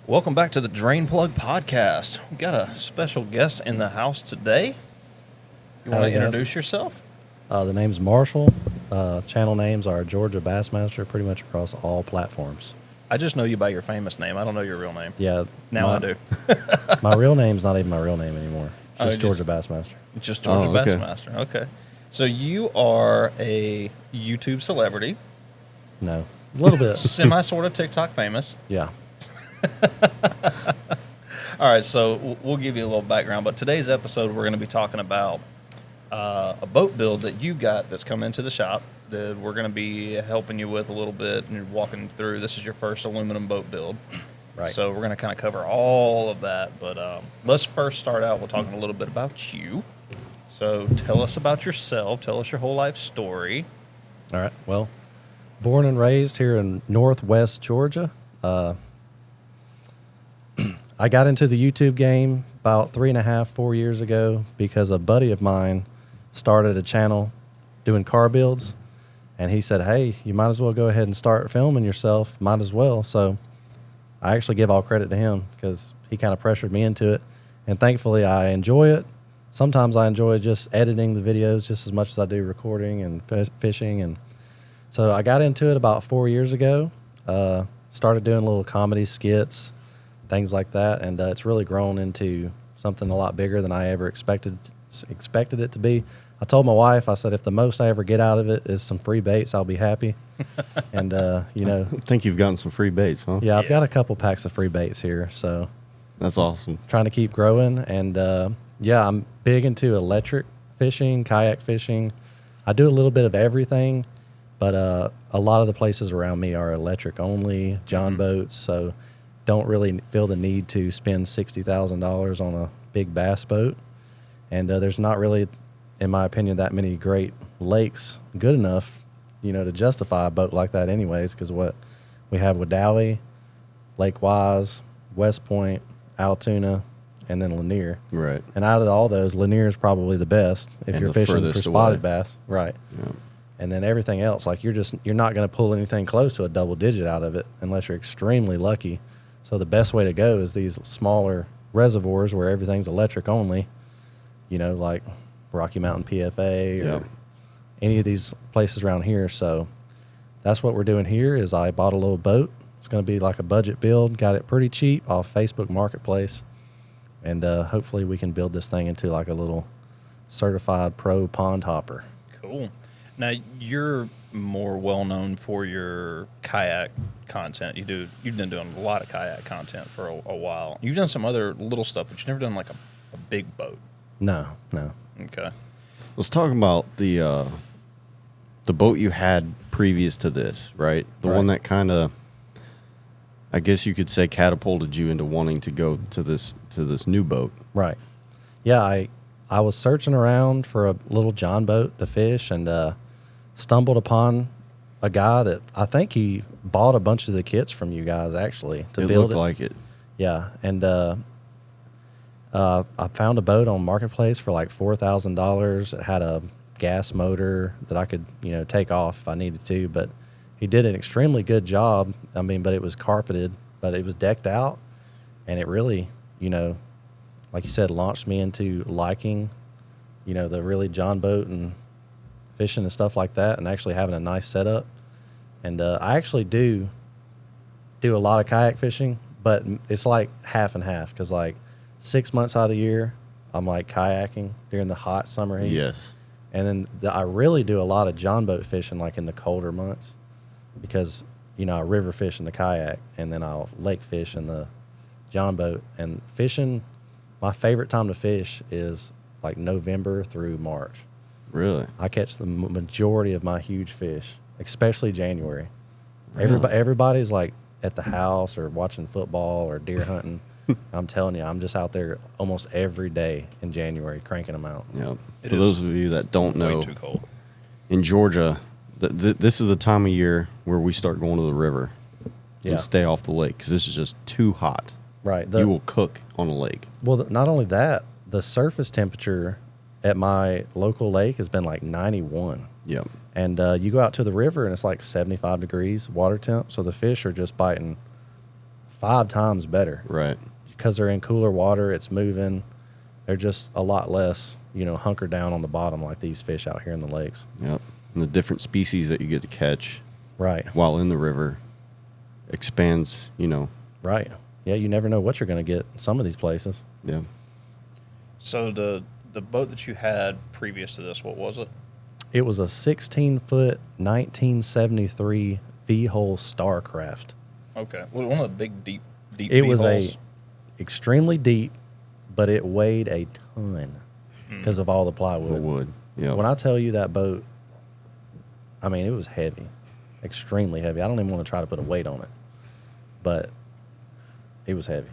Welcome back to the Drain Plug Podcast. We got a special guest in the house today. You want to introduce yourself? The name's Marshall. Channel names are Georgia Bassmaster, pretty much across all platforms. I just know you by your famous name. I don't know your real name. Yeah. Now I do. My real name's not even my real name anymore. Just Georgia Bassmaster. Just Georgia Bassmaster. Okay. So you are a YouTube celebrity. No. A little bit. Sort of TikTok famous. Yeah. All right, so we'll give you a little background, but today's episode we're going to be talking about a boat build that you got that's come into the shop that we're going to be helping you with a little bit and walking through. This is your first aluminum boat build. Right. So we're going to kind of cover all of that, but let's first start out with talking a little bit about you. So tell us about yourself. Tell us your whole life story. All right. Well, born and raised here in Northwest Georgia. I got into the YouTube game about 4 years ago because a buddy of mine started a channel doing car builds, and he said, hey, you might as well go ahead and start filming yourself. Might as well. So I actually give all credit to him because he kind of pressured me into it, and thankfully I enjoy it. Sometimes I enjoy just editing the videos just as much as I do recording and fishing. And so I got into it about 4 years ago, started doing little comedy skits, things like that, and it's really grown into something a lot bigger than I ever expected it to be. I told my wife, I said, if the most I ever get out of it is some free baits, I'll be happy. And, you know. I think you've gotten some free baits, huh? Yeah, I've got a couple packs of free baits here, so. That's awesome. Trying to keep growing, and, yeah, I'm big into electric fishing, kayak fishing. I do a little bit of everything, but a lot of the places around me are electric only, John boats, so don't really feel the need to spend $60,000 on a big bass boat. And there's not really, in my opinion, that many great lakes good enough, you know, to justify a boat like that anyways, because what we have with Dowie, Lake Wise, West Point, Altoona, and then Lanier. Right. And out of all those, Lanier is probably the best if you're fishing for spotted away. bass. Right. Yeah. And then everything else, like you're not going to pull anything close to a double digit out of it unless you're extremely lucky. So the best way to go is these smaller reservoirs where everything's electric only, you know, like Rocky Mountain PFA or any of these places around here. So that's what we're doing here is I bought a little boat. It's going to be like a budget build. Got it pretty cheap off Facebook Marketplace. And hopefully we can build this thing into like a little certified pro pond hopper. Cool. Now, you're more well-known for your kayak content. You've been doing a lot of kayak content for a while. You've done some other little stuff, but you've never done like a big boat. No. Okay. Let's talk about the boat you had previous to this, right? The one that kind of, I guess you could say, catapulted you into wanting to go to this new boat. Right. Yeah, I was searching around for a little John boat to fish and stumbled upon a guy that I think he bought a bunch of the kits from you guys actually to build it. It looked like it. Yeah, and I found a boat on Marketplace for like $4,000. It had a gas motor that I could, you know, take off if I needed to, but he did an extremely good job. I mean, but it was carpeted, but it was decked out, and it really, you know, like you said, launched me into liking, you know, the really John boat and fishing and stuff like that, and actually having a nice setup. And I actually do a lot of kayak fishing, but it's like half and half because like 6 months out of the year, I'm like kayaking during the hot summer heat. Yes. And then I really do a lot of John boat fishing like in the colder months because, you know, I river fish in the kayak and then I'll lake fish in the John boat. And fishing, my favorite time to fish is like November through March. Really? I catch the majority of my huge fish, especially January. Really? Everybody's like at the house or watching football or deer hunting. I'm telling you, I'm just out there almost every day in January cranking them out. Yeah. For those of you that don't know, way too cold. In Georgia, this is the time of year where we start going to the river and stay off the lake because this is just too hot. Right. You will cook on a lake. Well, not only that, the surface temperature at my local lake has been like 91. Yep. And you go out to the river and it's like 75 degrees water temp. So the fish are just biting 5 times better Right. because they're in cooler water. It's moving. They're just a lot less, hunkered down on the bottom like these fish out here in the lakes. Yep. And the different species that you get to catch Right. while in the river expands, Right. Yeah, you never know what you're going to get in some of these places. Yeah. So the boat that you had previous to this, what was it? It was a 16-foot 1973 V-hole Starcraft. Okay. Well, one of the big, deep It was V-holes. extremely deep, but it weighed a ton because of all the plywood. The wood. Yeah. When I tell you that boat, I mean, it was heavy, extremely heavy. I don't even want to try to put a weight on it, but it was heavy.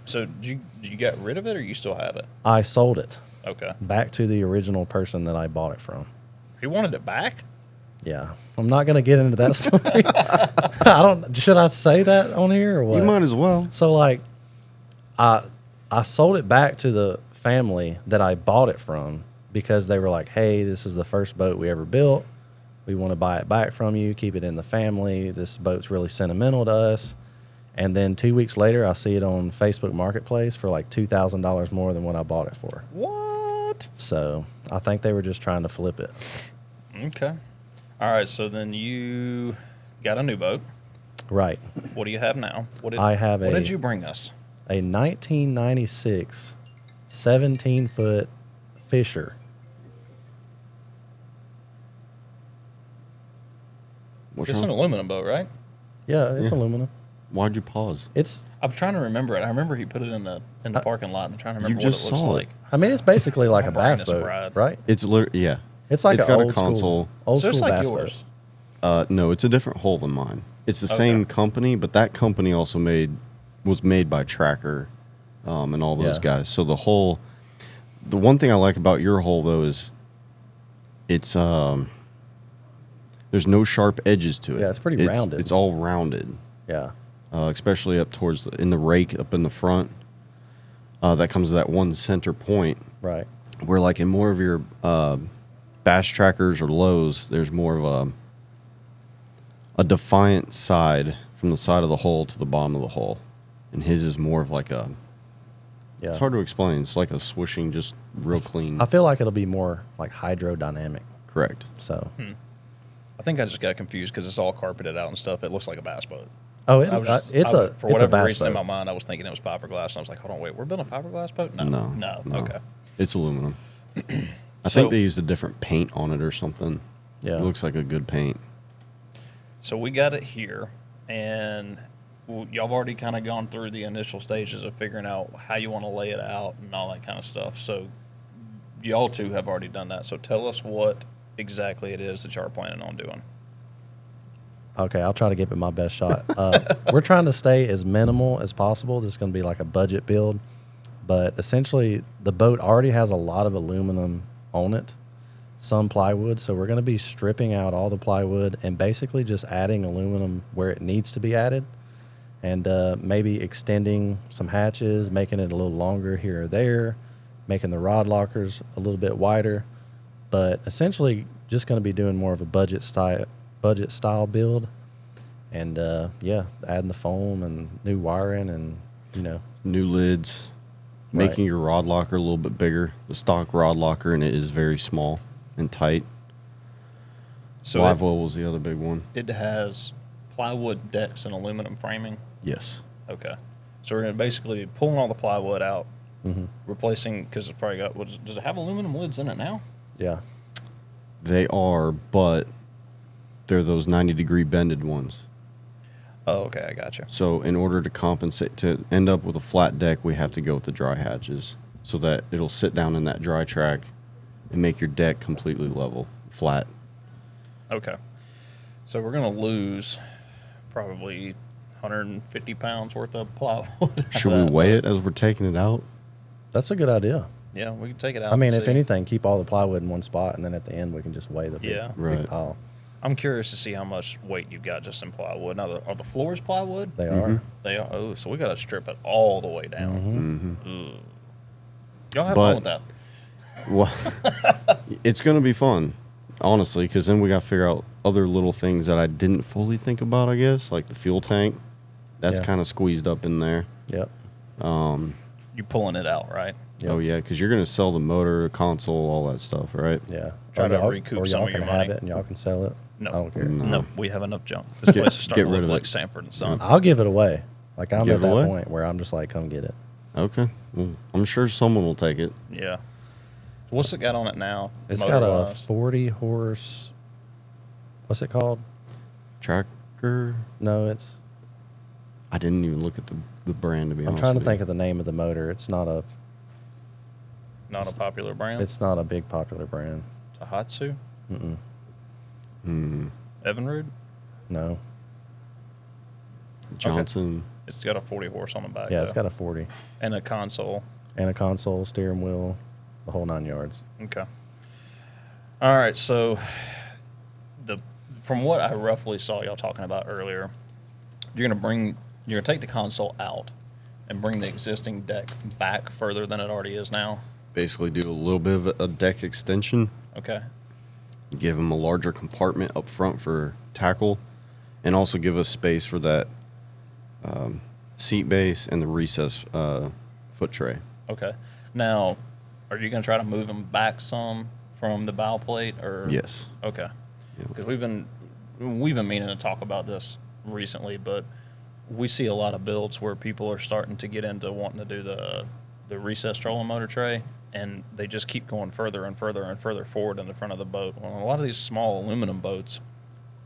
So did you get rid of it, or you still have it? I sold it Okay. back to the original person that I bought it from. He wanted it back? Yeah. I'm not going to get into that story. Should I say that on here or what? You might as well. So like, I sold it back to the family that I bought it from because they were like, "Hey, this is the first boat we ever built. We want to buy it back from you, keep it in the family. This boat's really sentimental to us." And then 2 weeks later, I see it on Facebook Marketplace for like $2,000 more than what I bought it for. What? So I think they were just trying to flip it. Okay. All right. So then you got a new boat. Right. What do you have now? What I did you bring us? A 1996 17-foot Fisher. What's It's an wrong? aluminum boat, right? Yeah, it's Yeah. aluminum. Why'd you pause? It's I'm trying to remember it. I remember he put it in the parking lot. I'm trying to remember You what just it looks saw it. like. I mean, it's basically like a My brain bass is boat, fried. right? It's literally, yeah. It's like It's an got a old console. school, old So it's school like bass yours. boat. No, it's a different hull than mine. It's the Okay. same company, but that company also was made by Tracker, and all those Yeah. guys. So the one thing I like about your hull though is it's there's no sharp edges to it. Yeah, it's pretty rounded. It's all rounded, Yeah, especially up towards in the rake up in the front. That comes to that one center point right. where, like in more of your bass trackers or lows, there's more of a defiant side from the side of the hull to the bottom of the hull, and his is more of like a. Yeah. It's hard to explain. It's like a swishing, just real clean. I feel like it'll be more like hydrodynamic. Correct. So, I think I just got confused because it's all carpeted out and stuff. It looks like a bass boat. oh, I was just- it's I was- a for it's whatever a bass reason in my boat. mind, I was thinking it was fiberglass, and I was like, hold on, wait, we're building a fiberglass boat? No, No. Okay. It's aluminum. I So- think they used a different paint on it or something. Yeah. It looks like a good paint. So we got it here, and y'all have already kind of gone through the initial stages of figuring out how you want to lay it out and all that kind of stuff. So y'all two have already done that. So tell us what exactly it is that y'all are planning on doing. Okay, I'll try to give it my best shot. We're trying to stay as minimal as possible. This is going to be like a budget build, but essentially the boat already has a lot of aluminum on it, some plywood. So we're going to be stripping out all the plywood and basically just adding aluminum where it needs to be added, and maybe extending some hatches, making it a little longer here or there, making the rod lockers a little bit wider, but essentially just going to be doing more of a budget style build, and yeah, adding the foam and new wiring and New lids, Right. making your rod locker a little bit bigger. The stock rod locker in it is very small and tight. So Live oil was the other big one. it has plywood decks and aluminum framing. Yes. Okay. So we're going to basically pulling all the plywood out, Mhm. replacing, because it's probably got, does it have aluminum lids in it now? Yeah. They are, but they're those 90-degree bended ones. Oh, okay, I got you. So in order to compensate, to end up with a flat deck, we have to go with the dry hatches so that it'll sit down in that dry track and make your deck completely level, flat. Okay. So we're going to lose probably 150 pounds worth of plywood. Should we weigh it as we're taking it out? That's a good idea. Yeah, we can take it out. I mean, and if see. anything, keep all the plywood in one spot, and then at the end we can just weigh the Yeah. big Right. pile. I'm curious to see how much weight you've got just in plywood. Now, are the floors plywood? They Mhm. are. They are. Oh, so we got to strip it all the way down. Mhm. Mm-hmm. Ugh. Y'all have But- fun with that. Well, it's going to be fun, honestly, because then we got to figure out other little things that I didn't fully think about, I guess, like the fuel tank. That's Yeah. kind of squeezed up in there. Yep. You're pulling it out, right? Yep. Oh yeah, because you're gonna sell the motor, the console, all that stuff, right? Yeah. Try Or to y'all- recoup or some y'all of your can money. have it and y'all can sell it. No. I don't care. No. No, we have enough junk. This place is starting get to rid look of like it. Sanford and Son. I'll give it away. Like I'm Give at it that away? point where I'm just like, come get it. Okay. Well, I'm sure someone will take it. Yeah. What's it got on it now? It's got a motor-wise? 40 horse. What's it called? Tracker. No, it's. I didn't even look at the brand to be I'm honest. trying to with think you. of the name of the motor. It's not a. Not a popular brand. It's not a big popular brand. Tahatsu, Mm-mm. Evinrude. No. Johnson. It's got a 40 horse on the back. Yeah, it's though. got a 40 and a console. and a console, steering wheel, the whole 9 yards. Okay. All right. So, from what I roughly saw y'all talking about earlier, you're gonna take the console out and bring the existing deck back further than it already is now. Basically, do a little bit of a deck extension. Okay. Give them a larger compartment up front for tackle, and also give us space for that seat base and the recess foot tray. Okay. Now, are you gonna try to move them back some from the bow plate, or Yes. Okay. Yeah. Because we've been meaning to talk about this recently, but we see a lot of builds where people are starting to get into wanting to do the recess trolling motor tray, and they just keep going further and further and further forward in the front of the boat. Well, a lot of these small aluminum boats,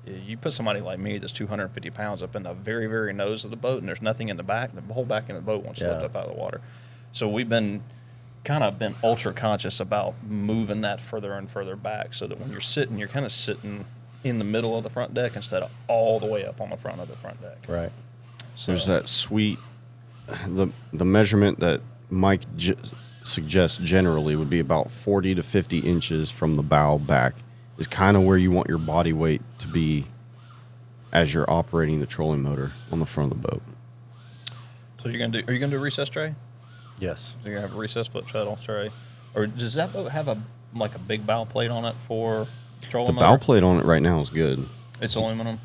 you put somebody like me that's 250 pounds up in the very, very nose of the boat, and there's nothing in the back, the whole back end of the boat won't lift Yeah. up out of the water. So we've been ultra conscious about moving that further and further back, so that when you're sitting, you're kind of sitting in the middle of the front deck instead of all the way up on the front of the front deck. Right. So There's that sweet, the measurement that Mike suggests generally would be about 40 to 50 inches from the bow back is kind of where you want your body weight to be as you're operating the trolling motor on the front of the boat. So are you gonna do a recess tray? Yes. You're gonna have a recess foot pedal tray, or does that boat have a big bow plate on it for trolling The motor? bow plate on it right now is good. It's aluminum.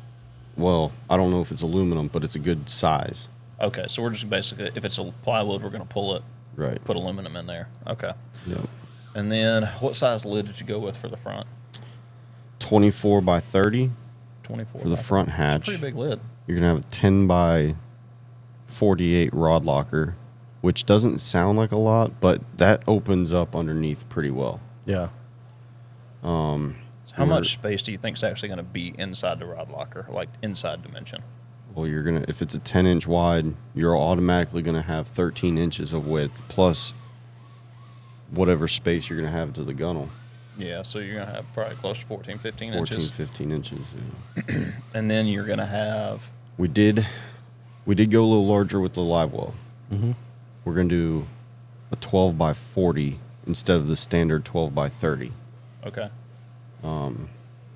Well, I don't know if it's aluminum, but it's a good size. Okay, so we're just basically, if it's a plywood, we're gonna pull it, Right. put aluminum in there. Okay. Yep. And then what size lid did you go with for the front? 24 by 30 24 for the by front 30. hatch. It's a pretty big lid. You're going to have a 10 by 48 rod locker, which doesn't sound like a lot, but that opens up underneath pretty well. Yeah. How much space do you think is actually going to be inside the rod locker, like inside dimension? Well, you're going to, if it's a 10-inch wide, you're automatically going to have 13 inches of width plus whatever space you're going to have to the gunnel. Yeah, so you're going to have probably close to 14, 15 14, inches. 15 inches. Yeah. And then you're going to have, We did go a little larger with the live well. Mm-hmm. We're going to do a 12 by 40 instead of the standard 12 by 30. okay.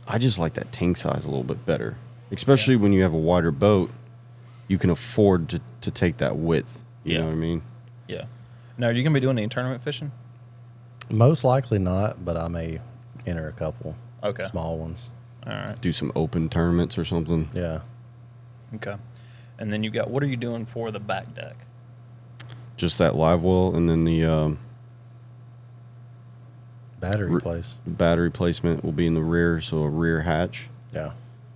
I just like that tank size a little bit better, especially when you have a wider boat. You can afford to take that width. You Yeah. know what I mean? Yeah. Now, are you going to be doing any tournament fishing? Most likely not, but I may enter a couple Okay. small ones. All right. Do some open tournaments or something. Yeah. Okay. And then you got, what are you doing for the back deck? Just that live well, and then the Battery place. battery placement will be in the rear, so a rear hatch, Yeah.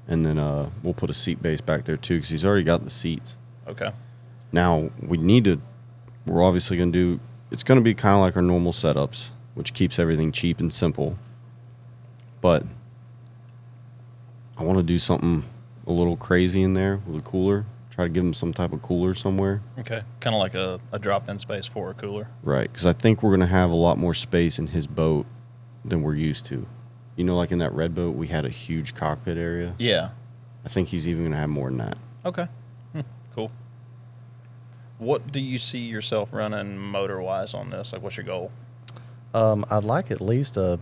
and then we'll put a seat base back there too, because he's already got the seats. Okay. Now we're obviously going to do. It's going to be kind of like our normal setups, which keeps everything cheap and simple. But I want to do something a little crazy in there with a cooler. Try to give him some type of cooler somewhere. Okay. Kind of like a drop-in space for a cooler. Right, because I think we're going to have a lot more space in his boat than we're used to. You know, like in that red boat, we had a huge cockpit area. Yeah. I think he's even going to have more than that. Okay. Cool. What do you see yourself running motor-wise on this? Like, what's your goal? I'd like at least a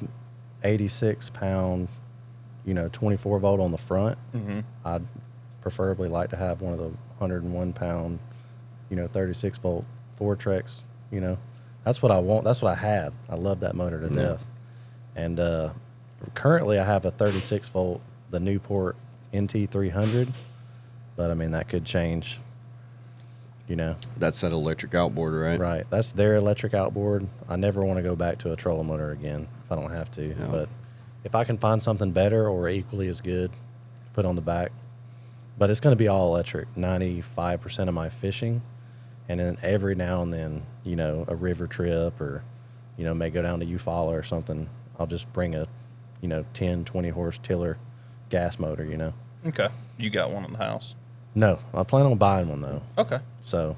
86 pound, 24 volt on the front. Mm-hmm. I'd preferably like to have one of the 101 pound, 36 volt Fortrex. That's what I want. That's what I had. I love that motor to death. And currently I have a 36 volt, the Newport NT300, but I mean that could change You know, That's that electric outboard, right? right? That's their electric outboard. I never want to go back to a trolling motor again if I don't have to. Yeah. But if I can find something better or equally as good, put on the back. But it's going to be all electric. 95% of my fishing, and then every now and then, you know, a river trip or, you know, may go down to Eufaula or something. I'll just bring a, you know, 10, 20 horse tiller gas motor. You know. Okay. You got one in the house. No, I plan on buying one though. Okay. So,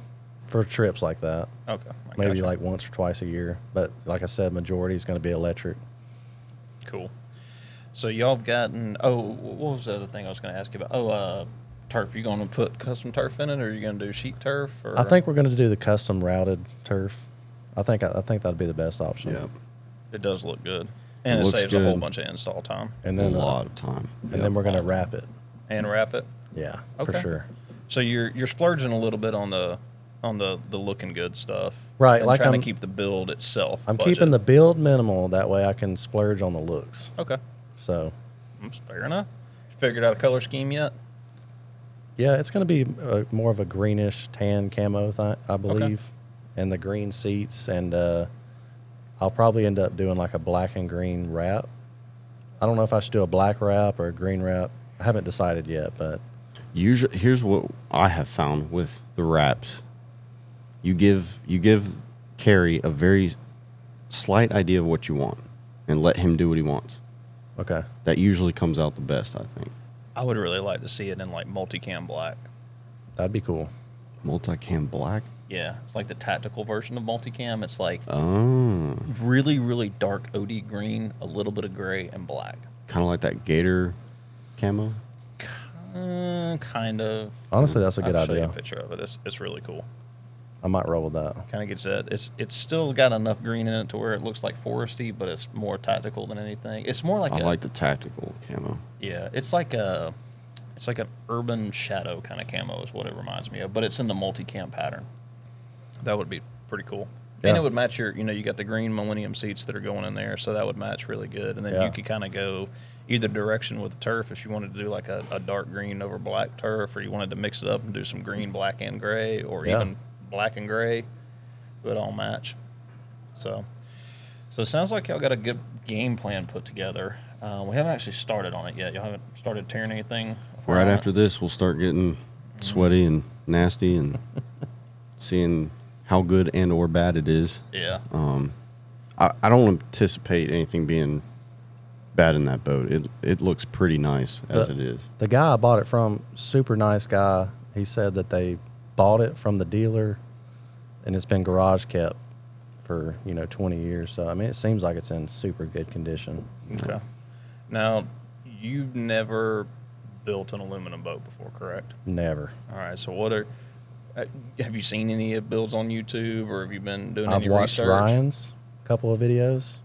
for trips like that, Okay. maybe gotcha. like once or twice a year. But like I said, majority is going to be electric. Cool. So y'all have gotten. Oh, what was the other thing I was going to ask you about? Oh, turf. You going to put custom turf in it, or are you going to do sheet turf? Or? I think we're going to do the custom routed turf. I think that'd be the best option. Yeah. It does look good, and It it looks saves a whole good. bunch of install time. And A then lot of time. and then we're going to wrap it. And wrap it. Yeah, Okay. for sure. So you're splurging a little bit on the looking good stuff, Right, And like trying to I'm- keep the build itself. I'm budget. keeping the build minimal. That way I can splurge on the looks. Okay, So, that's fair enough. Figured out a color scheme yet? yeah, it's going to be more of a greenish tan camo, I believe. And the green seats. And I'll probably end up doing like a black and green wrap. I don't know if I should do a black wrap or a green wrap. I haven't decided yet, but Usually, here's what I have found with the wraps. You give Carrie a very slight idea of what you want, and let him do what he wants. okay. That usually comes out the best, I think. I would really like to see it in like multicam black. That'd be cool. Multicam black. Yeah, it's like the tactical version of multicam. It's like Oh, really, really dark OD green, a little bit of gray, and black. kind of like that gator camo. Kind of. Honestly, that's a good I'll show you idea. a picture of it. It's really cool. I might roll with that. Kind of gets that. It's still got enough green in it to where it looks like foresty, but it's more tactical than anything. It's more like I like the tactical camo. yeah. It's like an urban shadow kind of camo is what it reminds me of, but it's in the multicam pattern. That would be pretty cool. And Yeah. it would match your, you got the green Millennium seats that are going in there, so that would match really good. And then Yeah. you could kind of go either direction with the turf if you wanted to do like a dark green over black turf, or you wanted to mix it up and do some green, black, and gray, or Yeah. even black and gray. It would all match. So it sounds like y'all got a good game plan put together. We haven't actually started on it yet. Y'all haven't started tearing anything apart Right on it? after this, we'll start getting sweaty and nasty and seeing how good and or bad it is. Yeah. I don't anticipate anything being bad in that boat. It looks pretty nice as it is. The guy I bought it from, super nice guy. He said that they bought it from the dealer, and it's been garage kept for 20 years. So I mean, it seems like it's in super good condition. Okay. Now, you've never built an aluminum boat before, correct? Never. All right. So have you seen any builds on YouTube, or have you been doing I've any watched research? Ryan's couple of videos.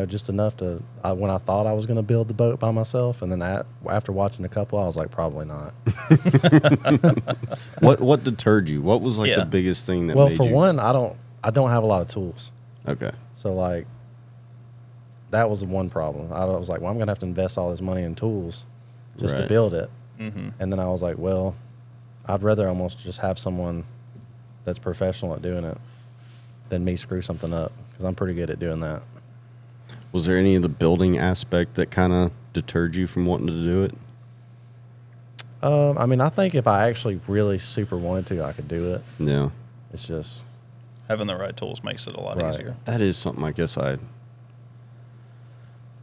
Just enough to when I thought I was going to build the boat by myself, and then after watching a couple, I was like, probably not. What deterred you? What was like Yeah. the biggest thing that Well, made for you? one, I don't have a lot of tools. Okay. So like that was the one problem. I was like, well, I'm gonna have to invest all this money in tools just to Right. build it. Mm-hmm. And then I was like, well, I'd rather almost just have someone that's professional at doing it than me screw something up, because I'm pretty good at doing that. Was there any of the building aspect that kind of deterred you from wanting to do it? I mean, I think if I actually really super wanted to, I could do it. Yeah. It's just Having the right tools makes it a lot Right. easier. That is something I guess I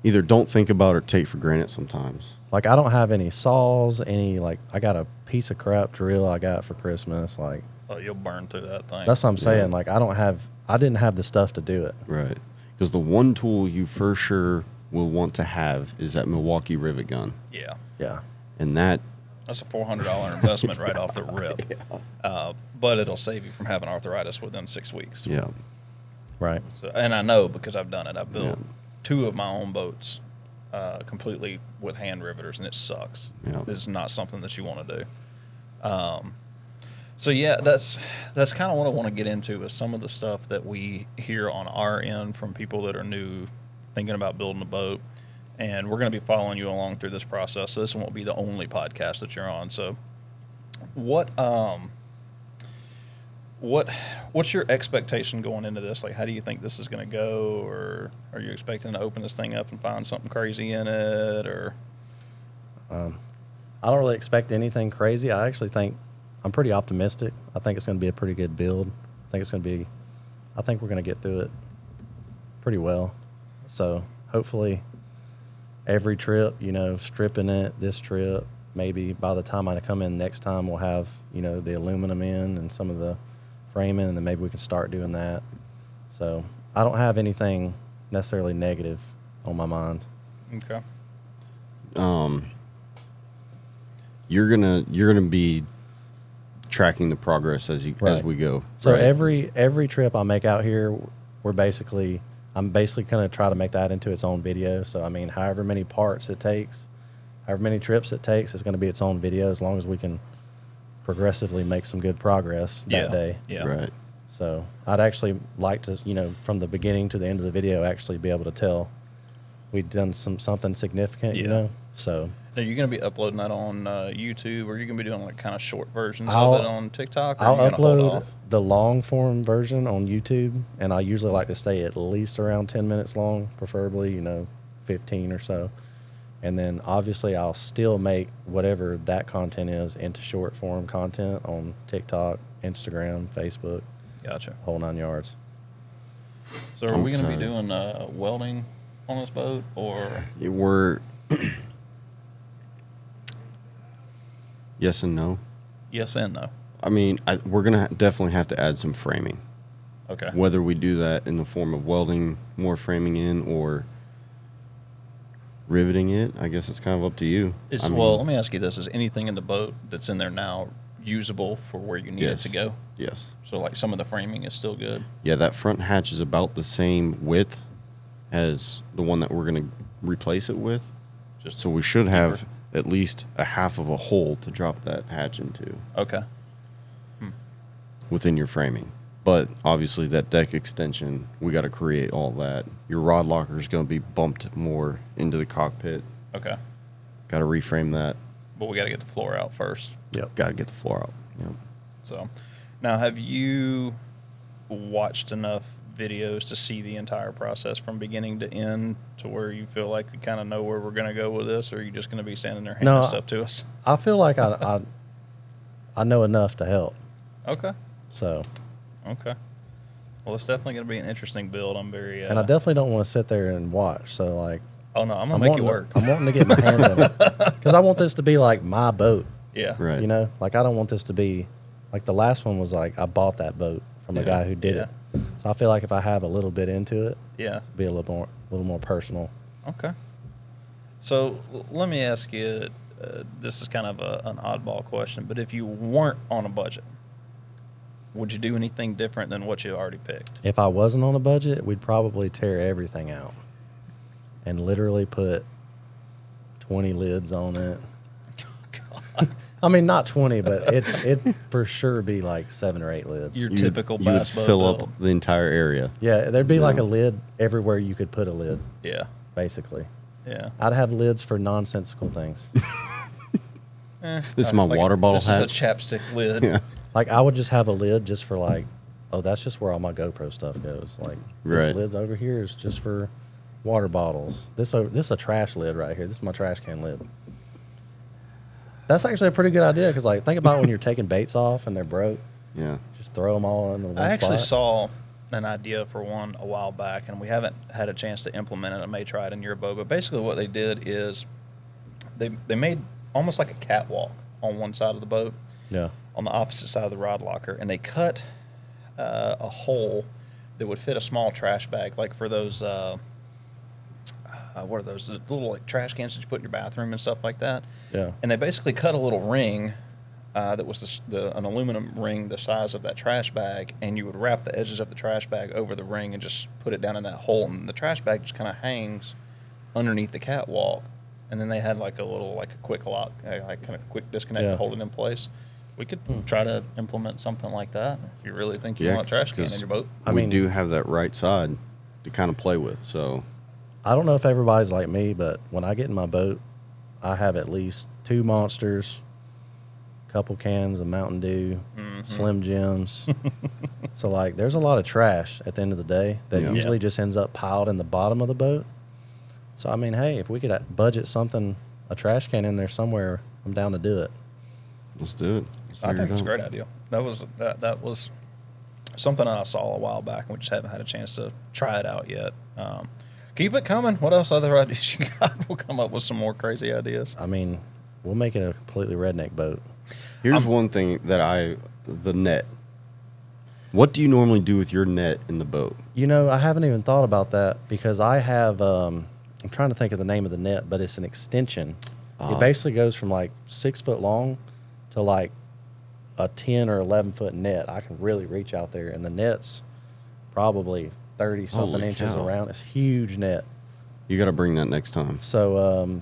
either don't think about or take for granted sometimes. like I don't have any saws, I got a piece of crap drill I got for Christmas. Like Oh, you'll burn through that thing. that's what I'm saying. Yeah. Like I didn't have the stuff to do it. Right. Because the one tool you for sure will want to have is that Milwaukee rivet gun. Yeah. Yeah. And that, That's a $400 investment right off the rip. But it'll save you from having arthritis within 6 weeks. yeah. Right. So, and I know because I've done it. I've built Yeah. 2 of my own boats completely with hand riveters, and it sucks. Yeah. It's not something that you want to do. So yeah, that's kind of what I want to get into, is some of the stuff that we hear on our end from people that are new, thinking about building a boat. And we're going to be following you along through this process. This won't be the only podcast that you're on. So what What's your expectation going into this? Like, how do you think this is going to go? Or are you expecting to open this thing up and find something crazy in it? Or I don't really expect anything crazy. I actually think I'm pretty optimistic. I think it's going to be a pretty good build. I think we're going to get through it pretty well. So hopefully every trip, stripping it this trip, maybe by the time I come in next time, we'll have, the aluminum in and some of the framing, and then maybe we can start doing that. So I don't have anything necessarily negative on my mind. okay, You're gonna be tracking the progress as we go. So right? every trip I make out here, I'm basically going to try to make that into its own video. So I mean, however many parts it takes, however many trips it takes, it's going to be its own video, as long as we can progressively make some good progress that day. Yeah. Right. So I'd actually like to, from the beginning to the end of the video, actually be able to tell we've done something significant. So Are you going to be uploading that on YouTube, or are you going to be doing like kind of short versions I'll- of it on TikTok? Or I'll are you gonna hold upload off? the long form version on YouTube, and I usually like to stay at least around 10 minutes long, preferably, 15 or so. And then obviously I'll still make whatever that content is into short form content on TikTok, Instagram, Facebook, Gotcha. whole 9 yards. So are I'm we going to be excited. doing welding on this boat, or We're yes and no. yes and no? I mean, we're gonna definitely have to add some framing. Okay. Whether we do that in the form of welding more framing in or riveting it, I guess it's kind of up to you. I mean, Well, let me ask you this: is anything in the boat that's in there now usable for where you need it yes. to go? Yes. So like some of the framing is still good. Yeah, that front hatch is about the same width as the one that we're gonna replace it with. Just So we should have at least a half of a hole to drop that hatch into okay. within your framing. But obviously that deck extension, we got to create all that. Your rod locker is going to be bumped more into the cockpit. Okay. Got to reframe that. But we got to get the floor out first. Yep. Got to get the floor out. Yep. So, now have you watched enough videos to see the entire process from beginning to end, to where you feel like you kind of know where we're going to go with this, or are you just going to be standing there handing No, stuff to us? I feel like I know enough to help. Okay. So, Okay. Well, it's definitely going to be an interesting build. I'm very. and I definitely don't want to sit there and watch. So like, Oh no, I'm gonna make you work. I'm wanting to get my hands on it, because I want this to be like my boat. Yeah. Right. Like I don't want this to be like the last one was like I bought that boat from a Yeah. guy who did it. So I feel like if I have a little bit into it, Yeah. it'd be a little more personal. Okay. So let me ask you. This is kind of an oddball question, but if you weren't on a budget, would you do anything different than what you already picked? If I wasn't on a budget, we'd probably tear everything out and literally put 20 lids on it. I mean, not 20, but it for sure be like 7 or 8 lids. Your You typical you would bass boat fill build. up the entire area. Yeah, there'd be like Yeah. a lid everywhere you could put a lid, Yeah. basically. Yeah. I'd have lids for nonsensical things. This is my water bottle This hatch. is a chapstick lid. Yeah. Like I would just have a lid just for like, oh, that's just where all my GoPro stuff goes. Like this Right. lid's over here is just for water bottles. This is a trash lid right here. This is my trash can lid. That's actually a pretty good idea, because like think about when you're taking baits off and they're broke. Yeah. Just throw them all in the one I actually spot. saw an idea for one a while back, and we haven't had a chance to implement it. I may try it in your boat, but basically what they did is they made almost like a catwalk on one side of the boat, Yeah. on the opposite side of the rod locker, and they cut a hole that would fit a small trash bag, like for those what are those, the little like trash cans that you put in your bathroom and stuff like that. Yeah. And they basically cut a little ring that was an aluminum ring the size of that trash bag, and you would wrap the edges of the trash bag over the ring and just put it down in that hole, and the trash bag just kind of hangs underneath the catwalk. And then they had like a little, like a quick lock, like kind of quick disconnect Yeah. to hold it in place. We could try to implement something like that if you really think you Yeah, want a trash can in 'cause your boat. I we mean- do have that right side to kind of play with. So I don't know if everybody's like me, but when I get in my boat, I have at least 2 monsters, a couple cans of Mountain Dew, Slim Jims. So, like, there's a lot of trash at the end of the day that Yeah. usually just ends up piled in the bottom of the boat. So, I mean, hey, if we could budget something, a trash can in there somewhere, I'm down to do it. Let's do it. Let's I figure think it it's a out. great idea. That was something I saw a while back, and we just haven't had a chance to try it out yet. Keep it coming. What else other ideas you got? We'll come up with some more crazy ideas. I mean, we'll make it a completely redneck boat. Here's one thing that the net. What do you normally do with your net in the boat? You know, I haven't even thought about that because I have, I'm trying to think of the name of the net, but it's an extension. It basically goes from like 6 foot long to like a 10 or 11 foot net. I can really reach out there, and the net's probably 30 something Holy inches cow. around. It's a huge net. You got to bring that next time. So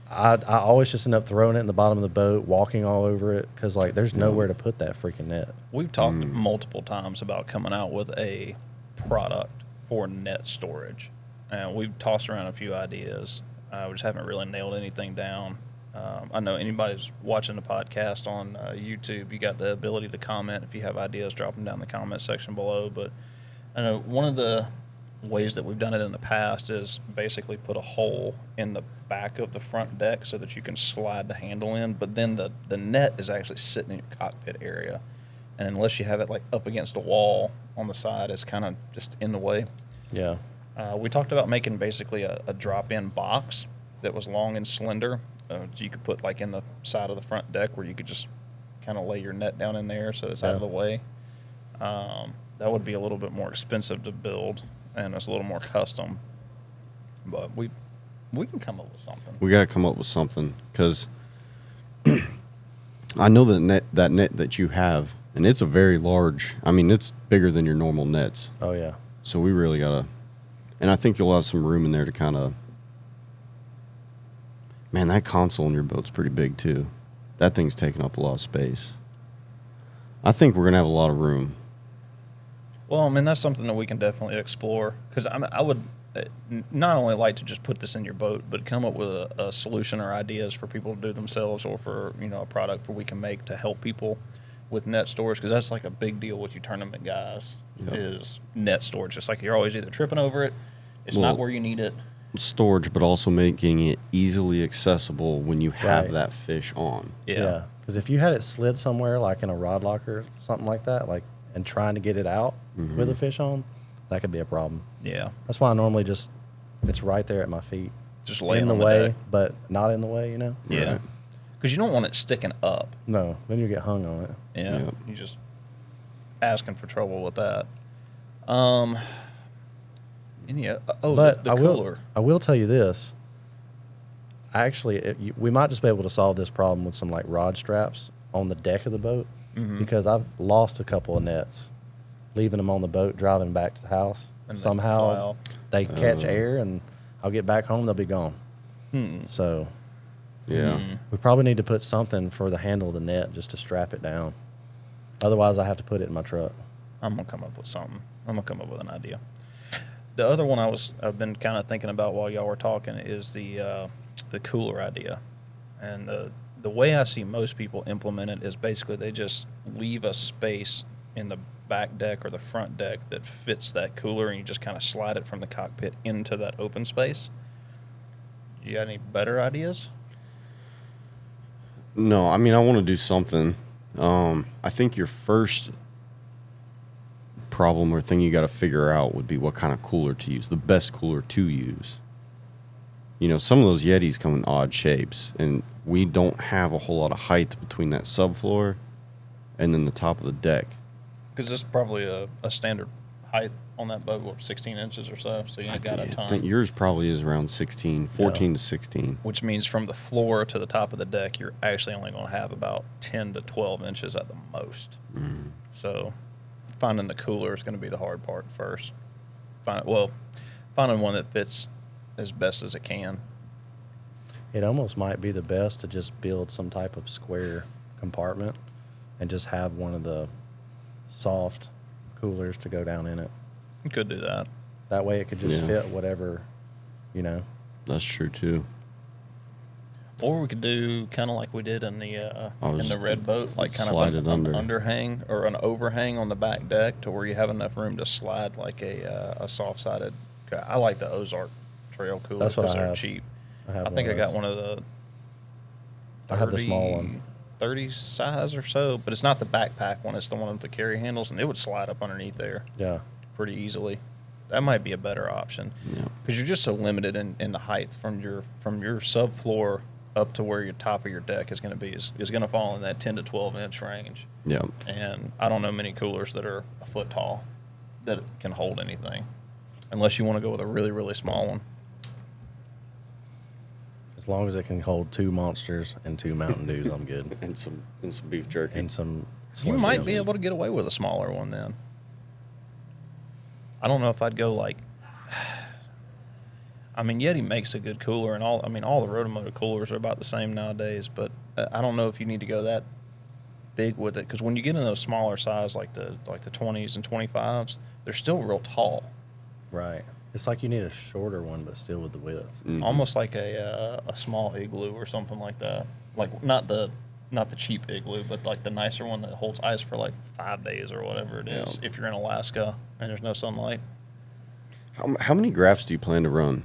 I always just end up throwing it in the bottom of the boat, walking all over it, because like there's nowhere to put that freaking net. We've talked multiple times about coming out with a product for net storage, and we've tossed around a few ideas. We just haven't really nailed anything down. I know anybody's watching the podcast on YouTube, you got the ability to comment. If you have ideas, drop them down in the comment section below. But I know one of the ways that we've done it in the past is basically put a hole in the back of the front deck so that you can slide the handle in, but then the net is actually sitting in your cockpit area, and unless you have it like up against a wall on the side, it's kind of just in the way. Yeah. We talked about making basically a drop-in box that was long and slender, so you could put like in the side of the front deck where you could just kind of lay your net down in there so it's out of the way. That would be a little bit more expensive to build, and it's a little more custom, but we can come up with something. We got to come up with something because I know that net that you have, and it's a very large. I mean, it's bigger than your normal nets. Oh yeah. So we really got to, and I think you'll have some room in there to kind of. Man, that console in your boat's pretty big too. That thing's taking up a lot of space. I think we're gonna have a lot of room. Well, I mean, that's something that we can definitely explore, because I would not only like to just put this in your boat, but come up with a solution or ideas for people to do themselves, or for, you know, a product that we can make to help people with net storage, because that's like a big deal with you tournament guys. Yep. Is net storage. It's like you're always either tripping over it, it's not where you need it. Storage, but also making it easily accessible when you have Right. that fish on. Yeah. Because if you had it slid somewhere, like in a rod locker, something like that, like, and trying to get it out with a fish on, that could be a problem. Yeah, That's why I normally just, it's right there at my feet. just laying In the on way, deck. but not in the way, you know? Yeah, Right. because you don't want it sticking up. No, then you get hung on it. Yeah, Yep. you just asking for trouble with that. And yeah, But the I cooler. will tell you this. Actually, we might just be able to solve this problem with some like rod straps on the deck of the boat, because I've lost a couple of nets, leaving them on the boat, driving back to the house. And they fly Somehow off. they catch air, and I'll get back home, they'll be gone. So Yeah. we probably need to put something for the handle of the net just to strap it down. Otherwise, I have to put it in my truck. I'm gonna come up with something. I'm gonna come up with an idea. The other one I've been kind of thinking about while y'all were talking is the cooler idea, and the way I see most people implement it is basically they just leave a space in the back deck or the front deck that fits that cooler, and you just kind of slide it from the cockpit into that open space. You got any better ideas? No, I mean, I want to do something. I think your first problem or thing you got to figure out would be what kind of cooler to use, the best cooler to use. You know, some of those Yetis come in odd shapes, and we don't have a whole lot of height between that subfloor and then the top of the deck. Because this is probably a standard height on that boat, 16 inches or so, so you ain't got a I ton. think yours probably is around 16, 14 to 16. Which means from the floor to the top of the deck, you're actually only going to have about 10 to 12 inches at the most. So finding the cooler is going to be the hard part first. Finding one that fits as best as it can. It almost might be the best to just build some type of square compartment and just have one of the soft coolers to go down in it. You could do that. That way it could just Yeah. fit whatever, you know. That's true, too. Or we could do kind of like we did in the red boat, like kind slide of it an under. underhang or an overhang on the back deck to where you have enough room to slide like a soft-sided. I like the Ozark trail coolers That's what because I they're have. cheap. I have I think one I of got those. one of the I have the small one. 30 size or so, but it's not the backpack one. It's the one with the carry handles, and it would slide up underneath there Yeah. pretty easily. That might be a better option Yeah. because you're just so limited in the height from your subfloor up to where your top of your deck is going to be is going to fall in that 10 to 12 inch range. Yeah. And I don't know many coolers that are a foot tall that can hold anything, unless you want to go with a really really small one. As long as it can hold 2 Monsters and 2 Mountain Dews, I'm good. And some beef jerky. And some You Slim might be Jims. able to get away with a smaller one then. I don't know if I'd go like. I mean, Yeti makes a good cooler, and all. I mean, all the Rotomoto coolers are about the same nowadays. But I don't know if you need to go that big with it because when you get in those smaller size, like the 20s and 25s, they're still real tall, Right. It's like you need a shorter one, but still with the width. Mhm. almost like a small igloo or something like that. Like not the cheap igloo, but like the nicer one that holds ice for like 5 days or whatever it is. Yeah. If you're in Alaska and there's no sunlight. How many graphs do you plan to run?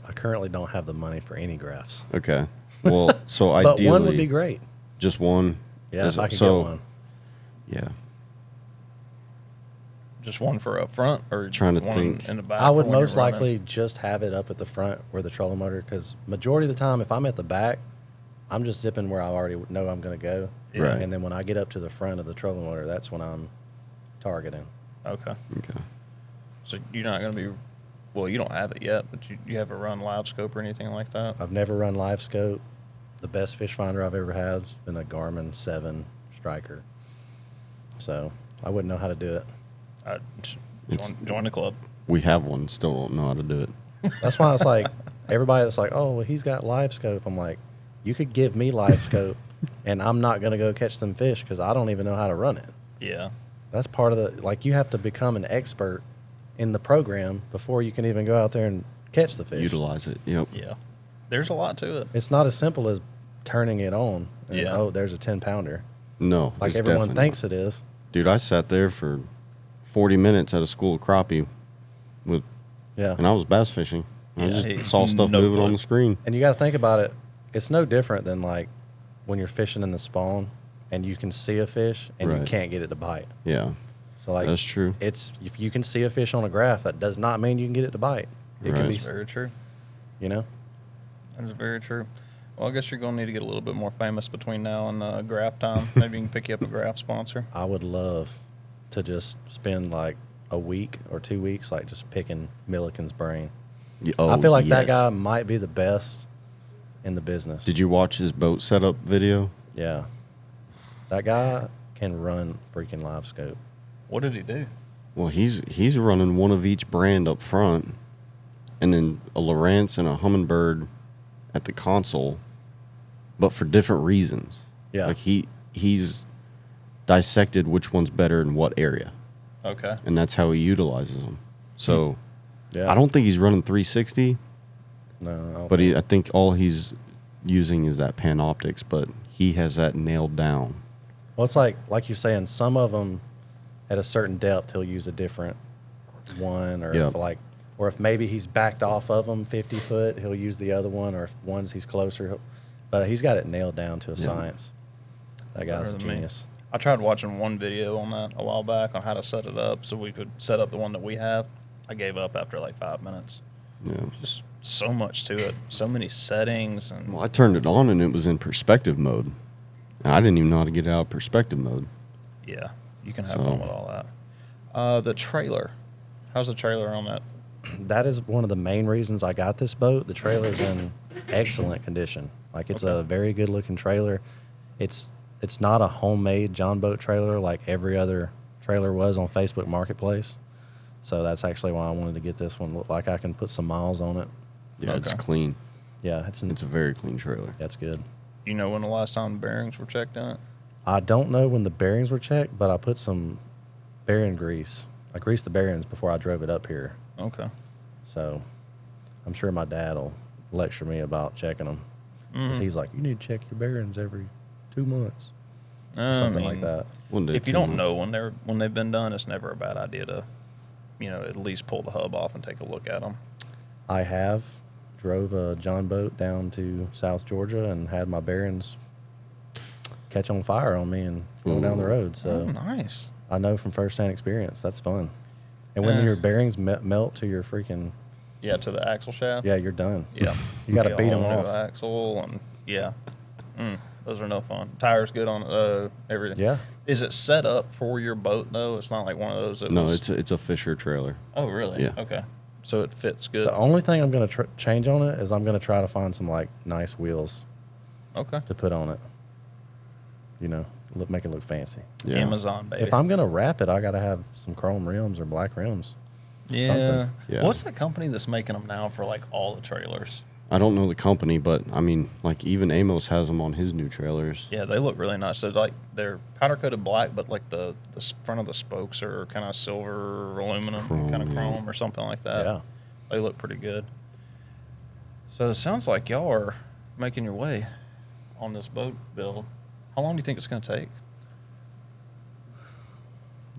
I currently don't have the money for any graphs. Okay. Well, so But ideally, one would be great. just one. Yeah, if I could so, get one. Yeah. Just one for up front, or Trying to one think. in the back. I would for when you're most running? likely just have it up at the front where the trolling motor, because majority of the time, if I'm at the back, I'm just zipping where I already know I'm going to go. Yeah. Right. And then when I get up to the front of the trolling motor, that's when I'm targeting. Okay, Okay. so you're not going to be. Well, you don't have it yet, but you haven't run live scope or anything like that. I've never run live scope. The best fish finder I've ever had has been a Garmin 7 Striker. So I wouldn't know how to do it. It's- Join the club. We have one. Still don't know how to do it. That's why it's like everybody that's like, oh, well, he's got live scope. I'm like, you could give me live scope, and I'm not going to go catch them fish because I don't even know how to run it. Yeah, That's part of the, like, you have to become an expert in the program before you can even go out there and catch the fish. Utilize it. Yep. yeah. There's a lot to it. It's not as simple as turning it on. And, Yeah. oh, there's a 10-pounder. No. Like it's everyone definitely thinks not. it is. Dude, I sat there for 40 minutes at a school of crappie with, Yeah. and I was bass fishing. I Yeah, just he- saw stuff no moving clue. on the screen. And you got to think about it. It's no different than like when you're fishing in the spawn and you can see a fish and you Right. can't get it to bite. Yeah. So like That's true. It's if you can see a fish on a graph, that does not mean you can get it to bite. It Right. can be, That's very true. you know. That is very true. Well, I guess you're going to need to get a little bit more famous between now and graph time. Maybe you can pick you up a graph sponsor. I would love to just spend like a week or 2 weeks like just picking Milliken's brain. Oh, I feel like that yes. guy might be the best in the business. Did you watch his boat setup video? Yeah. That guy can run freaking live scope. What did he do? Well, he's running one of each brand up front, and then a Lowrance and a Humminbird at the console, but for different reasons. Yeah. Like he's dissected which one's better in what area, Okay. and that's how he utilizes them. So Yeah. I don't think he's running 360, No. I don't but think- I think all he's using is that Panoptics, but he has that nailed down. Well, it's like you're saying, some of them at a certain depth he'll use a different one, or Yep. if like, or if maybe he's backed off of them 50 foot, he'll use the other one, or if one's he's closer, but he's got it nailed down to a science. That guy's a Better than me. genius. I tried watching one video on that a while back on how to set it up so we could set up the one that we have. I gave up after like 5 minutes. Yeah. Just so much to it. So many settings and Well, I turned it on and it was in perspective mode, and I didn't even know how to get it out of perspective mode. yeah, you can have So- fun with all that. The trailer. How's the trailer on that? That is one of the main reasons I got this boat. The trailer's in excellent condition. Like, it's a Okay. very good looking trailer. It's not a homemade John boat trailer like every other trailer was on Facebook Marketplace. So that's actually why I wanted to get this one. Look like I can put some miles on it. Yeah, it's Okay. clean. Yeah, it's It's a very clean trailer. that's good. You know when the last time the bearings were checked on it? I don't know when the bearings were checked, but I put some bearing grease. I greased the bearings before I drove it up here. Okay. So I'm sure my dad will lecture me about checking them. 'Cause he's like, you need to check your bearings every 2 months. Or something like that. One day, If you 2 don't months. know when they've been done, it's never a bad idea to, at least pull the hub off and take a look at them. I have drove a John boat down to South Georgia and had my bearings catch on fire on me and going down the Ooh. road. So Oh, nice. I know from firsthand experience that's fun. And when Yeah. your bearings melt to your freaking Yeah, to the axle shaft. yeah, you're done. Yeah. You got to Yeah, beat them whole new off. axle and yeah. Those are no fun. Tires good on everything. Yeah. Is it set up for your boat though? It's not like one of those. No, it's a Fisher trailer. Oh, really? Yeah. Okay. So it fits good. The only thing I'm going to change on it is I'm going to try to find some like nice wheels Okay. to put on it. Make it look fancy. Yeah. Amazon, baby. If I'm going to wrap it, I got to have some chrome rims or black rims. yeah. something. Yeah. What's the company that's making them now for like all the trailers? I don't know the company, but I mean, like even Amos has them on his new trailers. Yeah, they look really nice. So like they're powder coated black, but like the front of the spokes are kind of silver, aluminum, Chrome, kind of yeah. chrome or something like that. Yeah. They look pretty good. So it sounds like y'all are making your way on this boat build. How long do you think it's going to take?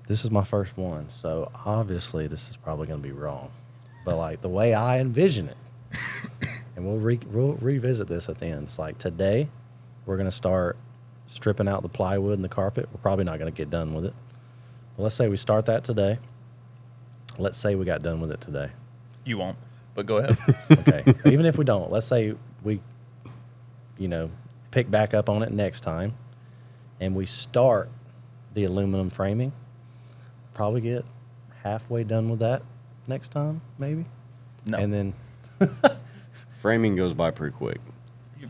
This is my first one, so obviously this is probably going to be wrong. But like the way I envision it, and we'll revisit this at the end. It's like today, we're going to start stripping out the plywood and the carpet. We're probably not going to get done with it. But let's say we start that today. Let's say we got done with it today. You won't, but go ahead. Okay. Even if we don't, let's say we, pick back up on it next time, and we start the aluminum framing. Probably get halfway done with that next time, maybe. No. And then, Framing goes by pretty quick.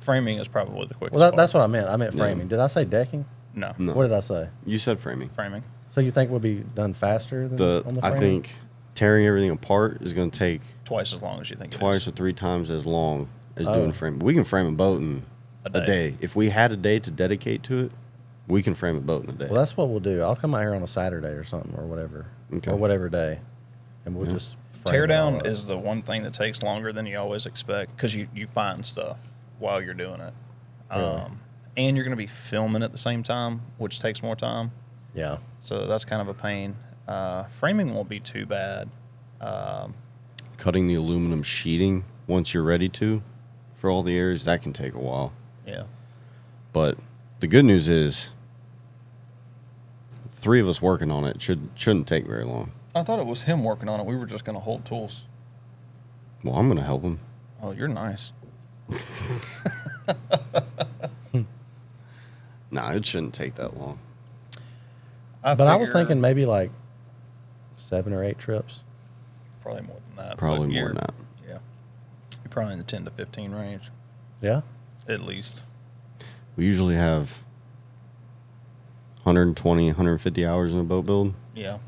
Framing is probably the quickest. well, that's part. what I meant. I meant Yeah. framing. Did I say decking? No. No. What did I say? You said framing. Framing. So you think we'll be done faster than on the I framing? think tearing everything apart is going to take Twice as long as you think it twice is. or 3 times as long as Oh. doing framing. We can frame a boat in A a day. day. If we had a day to dedicate to it, we can frame a boat in a day. Well, that's what we'll do. I'll come out here on a Saturday or something or whatever. Okay. Or whatever day. And we'll Yeah. just frame Tear it all down up. is the one thing that takes longer than you always expect because you find stuff while you're doing it. Really? And you're going to be filming at the same time, which takes more time. Yeah. So that's kind of a pain. Framing won't be too bad. Cutting the aluminum sheeting once you're ready to for all the areas, that can take a while. Yeah. But the good news is 3 of us working on it shouldn't take very long. I thought it was him working on it. We were just going to hold tools. Well, I'm going to help him. Oh, you're nice. Nah, it shouldn't take that long. But I was figure thinking maybe like 7 or 8 trips. probably more than that. Probably but more you're- than that. Yeah. You're probably in the 10 to 15 range, Yeah. at least. We usually have 120, 150 hours in a boat build. Yeah.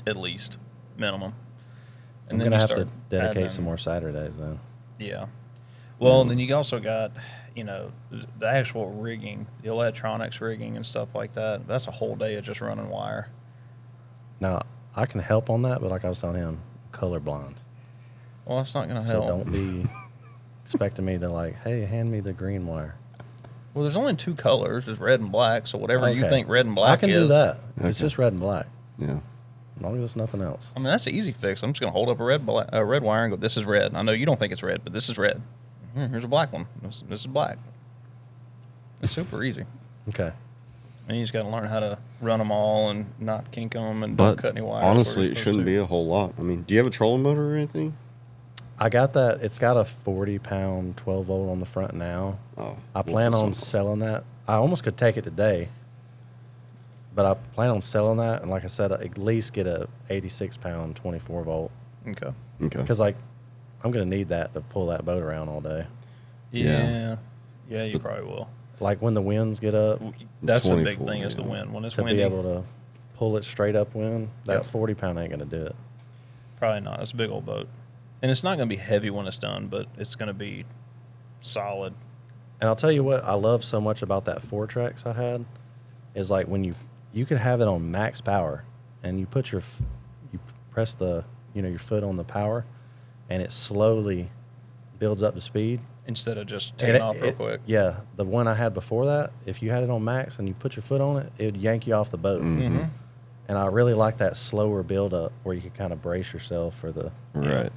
At least, minimum. I'm then going to you have to start dedicate adding some more Saturdays then. Yeah. Well, and then you also got, the actual rigging, the electronics rigging and stuff like that. That's a whole day of just running wire. Now, I can help on that, but like I was telling him, colorblind. Well, that's not going to So help. don't be expecting me to like, hey, hand me the green wire. Well, there's only 2 colors. There's red and black. So whatever you Okay. think red and black I can is. do that. It's Okay. just red and black. Yeah. As long as it's nothing else. I mean, that's an easy fix. I'm just going to hold up a red wire and go, this is red. I know you don't think it's red, but this is red. Here's a black one. This is black. It's super easy. Okay. And you just got to learn how to run them all and not kink them and But don't cut any wires. honestly, it shouldn't be a whole lot. I mean, do you have a trolling motor or anything? I got that. It's got a 40-pound 12-volt on the front now. Oh, I we'll plan put on something. selling that. I almost could take it today, but I plan on selling that. And like I said, at least get a 86-pound 24-volt. Okay. Okay. Because like, I'm gonna need that to pull that boat around all day. Yeah. Yeah, you probably will. Like when the winds get up, That's the big 24, thing is the yeah. wind. When it's to windy, be able to pull it straight upwind, that Yep. 40-pound ain't gonna do it. probably not. It's a big old boat. And it's not going to be heavy when it's done, but it's going to be solid. And I'll tell you what I love so much about that 4-Trax I had is like when you could have it on max power and you put you press the your foot on the power and it slowly builds up to speed. Instead of just And taking off real quick. Yeah, the one I had before that, if you had it on max and you put your foot on it, it would yank you off the boat. Mm-hmm. And I really like that slower build up where you can kind of brace yourself for the. Right.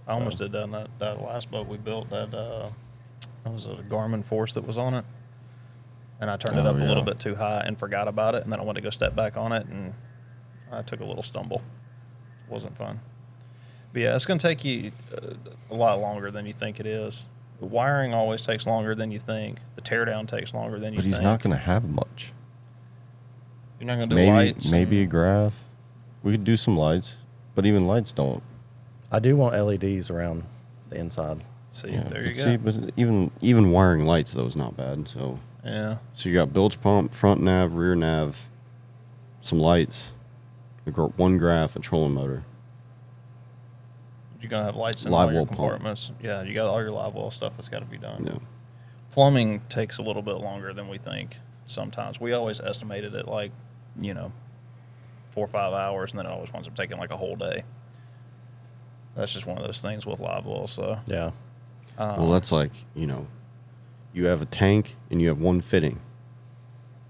I almost did that in that last boat we built. That was a Garmin Force that was on it, and I turned it up a little bit too high and forgot about it. And then I went to go step back on it, and I took a little stumble. It wasn't fun. But yeah, it's going to take you a lot longer than you think it is. The wiring always takes longer than you think. The teardown takes longer than you But think. he's not going to have much. You're not going to do lights. Maybe a graph. We could do some lights, but even lights don't. I do want LEDs around the inside. See, Yeah, there you go. See, but even wiring lights though is not bad. So you got bilge pump, front nav, rear nav, some lights, one graph, a trolling motor. You're going to have lights in Live all your well pump. compartments. Yeah, you got all your live well stuff that's got to be done. Yeah. Plumbing takes a little bit longer than we think sometimes. We always estimated it 4 or 5 hours, and then it always winds up taking like a whole day. That's just one of those things with live well. So Yeah. Well, that's like, you have a tank and you have one fitting.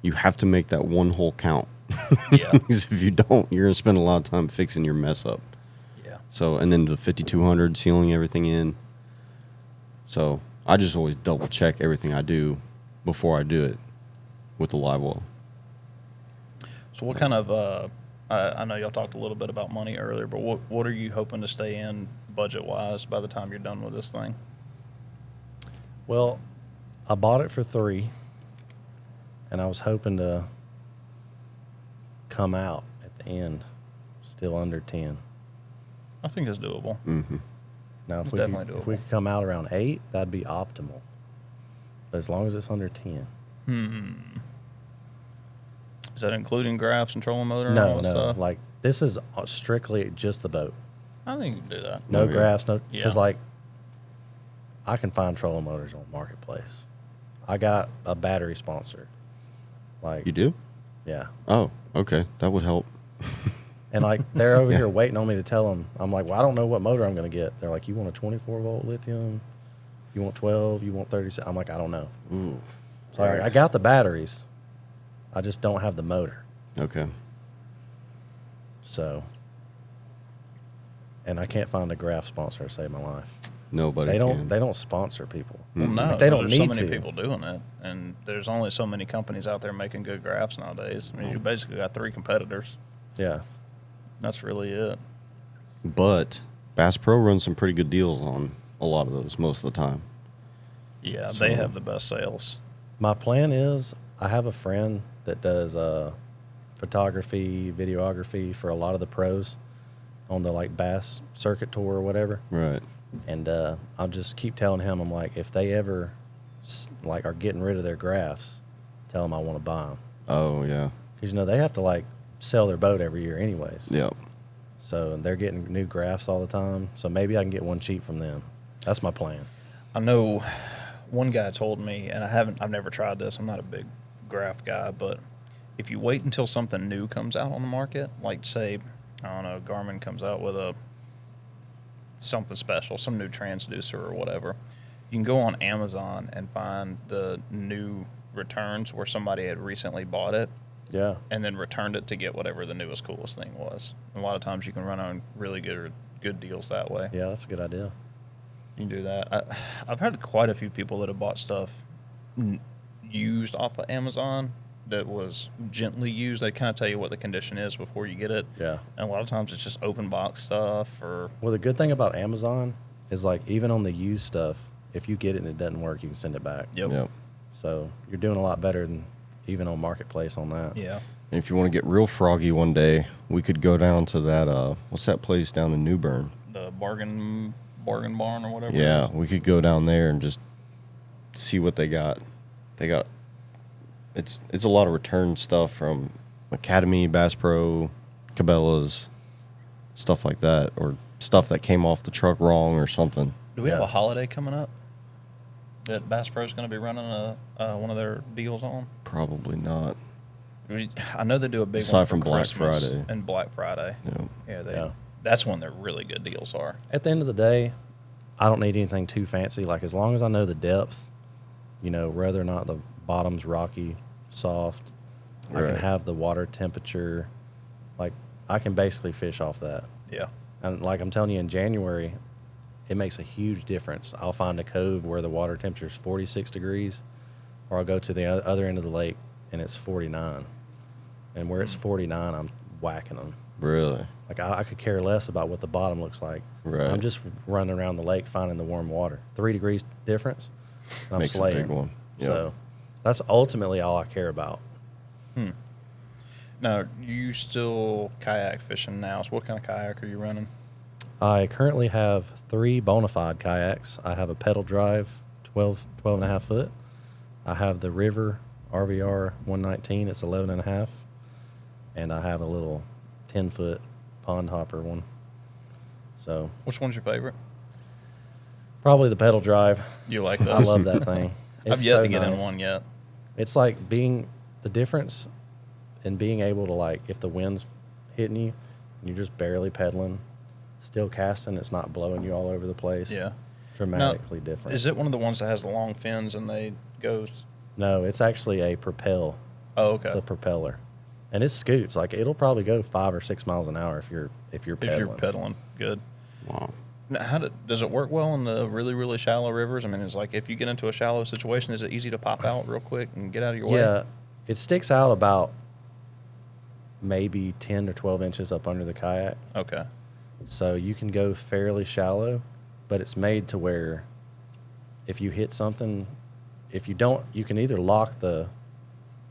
You have to make that one hole count. yeah, Because if you don't, you're going to spend a lot of time fixing your mess up. yeah. So, and then the 5200 sealing everything in. So, I just always double check everything I do before I do it with the live well. So what kind of? I know y'all talked a little bit about money earlier, but what are you hoping to stay in budget wise by the time you're done with this thing? Well, I bought it for $3, and I was hoping to come out at the end still under 10. I think it's doable. Mm-hmm. Now, It's if we definitely could come out around 8, that'd be optimal. But as long as it's under 10. Is that including graphs and trolling motor and all No, that no. stuff? Like, this is strictly just the boat. I think you can do that. No Okay. graphs, no. Because, Yeah. I can find trolling motors on Marketplace. I got a battery sponsor. Like, You do? yeah. Oh, okay. That would help. And, they're over Yeah. here waiting on me to tell them. I'm like, well, I don't know what motor I'm going to get. They're like, you want a 24-volt lithium? You want 12? You want 36? I'm like, I don't know. Ooh. So I got the batteries. I just don't have the motor. Okay. So, and I can't find a graph sponsor to save my life. Nobody They can. don't sponsor people. Well, no, Like, they don't there's so need many to. people doing it, and there's only so many companies out there making good graphs nowadays. I mean, you basically got 3 competitors. Yeah. That's really it. But Bass Pro runs some pretty good deals on a lot of those most of the time. Yeah, So- they have the best sales. My plan is I have a friend that does photography, videography for a lot of the pros on the Bass circuit tour or whatever. Right. And I'll just keep telling him, I'm like, if they ever are getting rid of their graphs, tell them I want to buy them. Oh, yeah. Because, they have to sell their boat every year anyways. Yep. So they're getting new graphs all the time. So maybe I can get one cheap from them. That's my plan. I know one guy told me, and I've never tried this. I'm not a big graph guy, but if you wait until something new comes out on the market, like say, I don't know, Garmin comes out with something special, some new transducer or whatever, you can go on Amazon and find the new returns where somebody had recently bought it Yeah. and then returned it to get whatever the newest, coolest thing was. And a lot of times you can run on really good deals that way. Yeah, that's a good idea. You can do that. I've had quite a few people that have bought stuff used off of Amazon that was gently used. They kind of tell you what the condition is before you get it. Yeah. And a lot of times it's just open box stuff or Well, the good thing about Amazon is even on the used stuff, if you get it and it doesn't work, you can send it back. Yep. So you're doing a lot better than even on Marketplace on that. Yeah. And if you want to get real froggy one day, we could go down to that, what's that place down in New Bern? The bargain barn or whatever. Yeah, It is. we could go down there and just see what they got. It's a lot of return stuff from Academy, Bass Pro, Cabela's, stuff like that, or stuff that came off the truck wrong or something. Do we have Yeah. a holiday coming up that Bass Pro is going to be running one of their deals on? Probably not. I know they do a big Aside one for from Black Christmas Friday. and Black Friday. You know. Yeah, Yeah. that's when their really good deals are. At the end of the day, I don't need anything too fancy. Like, as long as I know the depth, you know, whether or not the bottom's rocky, soft, I can Right. have the water temperature. Like, I can basically fish off that. Yeah. And like I'm telling you, in January, it makes a huge difference. I'll find a cove where the water temperature is 46 degrees, or I'll go to the other end of the lake and it's 49. And where it's 49, I'm whacking them. Really? Like, I could care less about what the bottom looks like. Right. I'm just running around the lake finding the warm water. 3 degrees difference, and I'm Makes a slaying. big one. Yep. So that's ultimately all I care about. Now, you still kayak fishing now. So what kind of kayak are you running? I currently have 3 bona fide kayaks. I have a pedal drive, 12 and a half foot. I have the River RVR 119. It's 11 and a half. And I have a little 10-foot pond hopper one. So Which one's your favorite? probably the pedal drive. You like those? I love that thing. I've It's yet so to get in nice. one yet. It's like being the difference in being able to, like, if the wind's hitting you and you're just barely pedaling, still casting, it's not blowing you all over the place. Yeah. Dramatically different. Is it one of the ones that has the long fins and they go? No, it's actually a propel. Oh, It's okay. a propeller, and it scoots. Like, it'll probably go 5 or 6 miles an hour if you're pedaling. If you're pedaling, good. Wow. Now, does it work well in the really, really shallow rivers? I mean, it's like if you get into a shallow situation, is it easy to pop out real quick and get out of your way? Yeah, it sticks out about maybe 10 or 12 inches up under the kayak, Okay. so you can go fairly shallow, but it's made to where if you hit something, if you don't, you can either lock the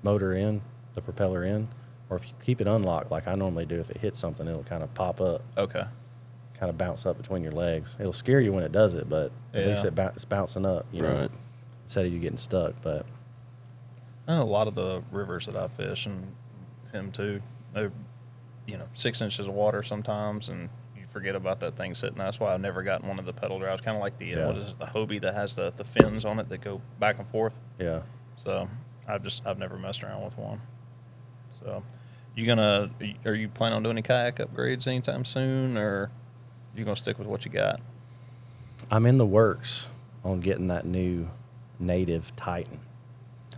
motor in, the propeller in, or if you keep it unlocked like I normally do, if it hits something, it'll kind of pop up, Okay. kind of bounce up between your legs. It'll scare you when it does it, but at least Yeah. it's bouncing up, you know, Right. instead of you getting stuck. But I know a lot of the rivers that I fish, and him too, they're, 6 inches of water sometimes, and you forget about that thing sitting. That's why I've never gotten one of the pedal drives, kind of like the, Yeah. what is it, the Hobie that has the fins on it that go back and forth. yeah, So I've never messed around with one. So are you planning on doing any kayak upgrades anytime soon, or you gonna stick with what you got? I'm in the works on getting that new native Titan.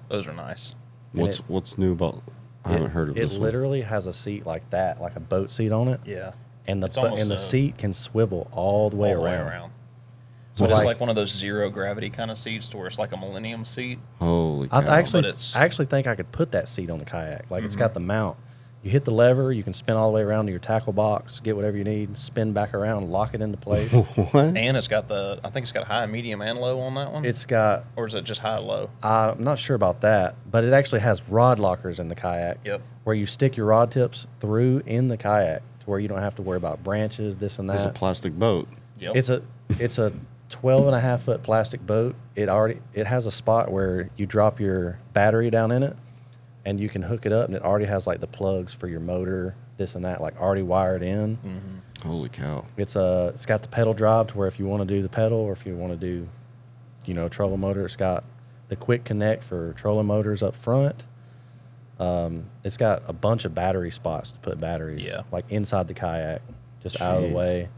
Those are nice. And What's new about? I haven't heard of it this one. literally has a seat like that, like a boat seat on it, Yeah. and It's almost the a- seat can swivel all the way All the around. So So, it's like- like one of those zero gravity kind of seats to where it's like a Millennium seat. Holy cow! I but it's- actually think I could put that seat on the kayak. Like, it's got the mount. You hit the lever, you can spin all the way around to your tackle box, get whatever you need, spin back around, lock it into place. What? And I think it's got high, medium, and low on that one. It's got, Or is it just high, low? I'm not sure about that, but it actually has rod lockers in the kayak. Yep. Where you stick your rod tips through in the kayak to where you don't have to worry about branches, this and It's a that. plastic boat. Yep. It's a 12 and a half foot plastic boat. It has a spot where you drop your battery down in it and you can hook it up, and it already has like the plugs for your motor, this and that, like already wired in. Holy cow! It's got the pedal drive to where if you want to do the pedal or if you want to do, trolling motor, it's got the quick connect for trolling motors up front. It's got a bunch of battery spots to put batteries, Yeah. like inside the kayak, just out of the Jeez. way.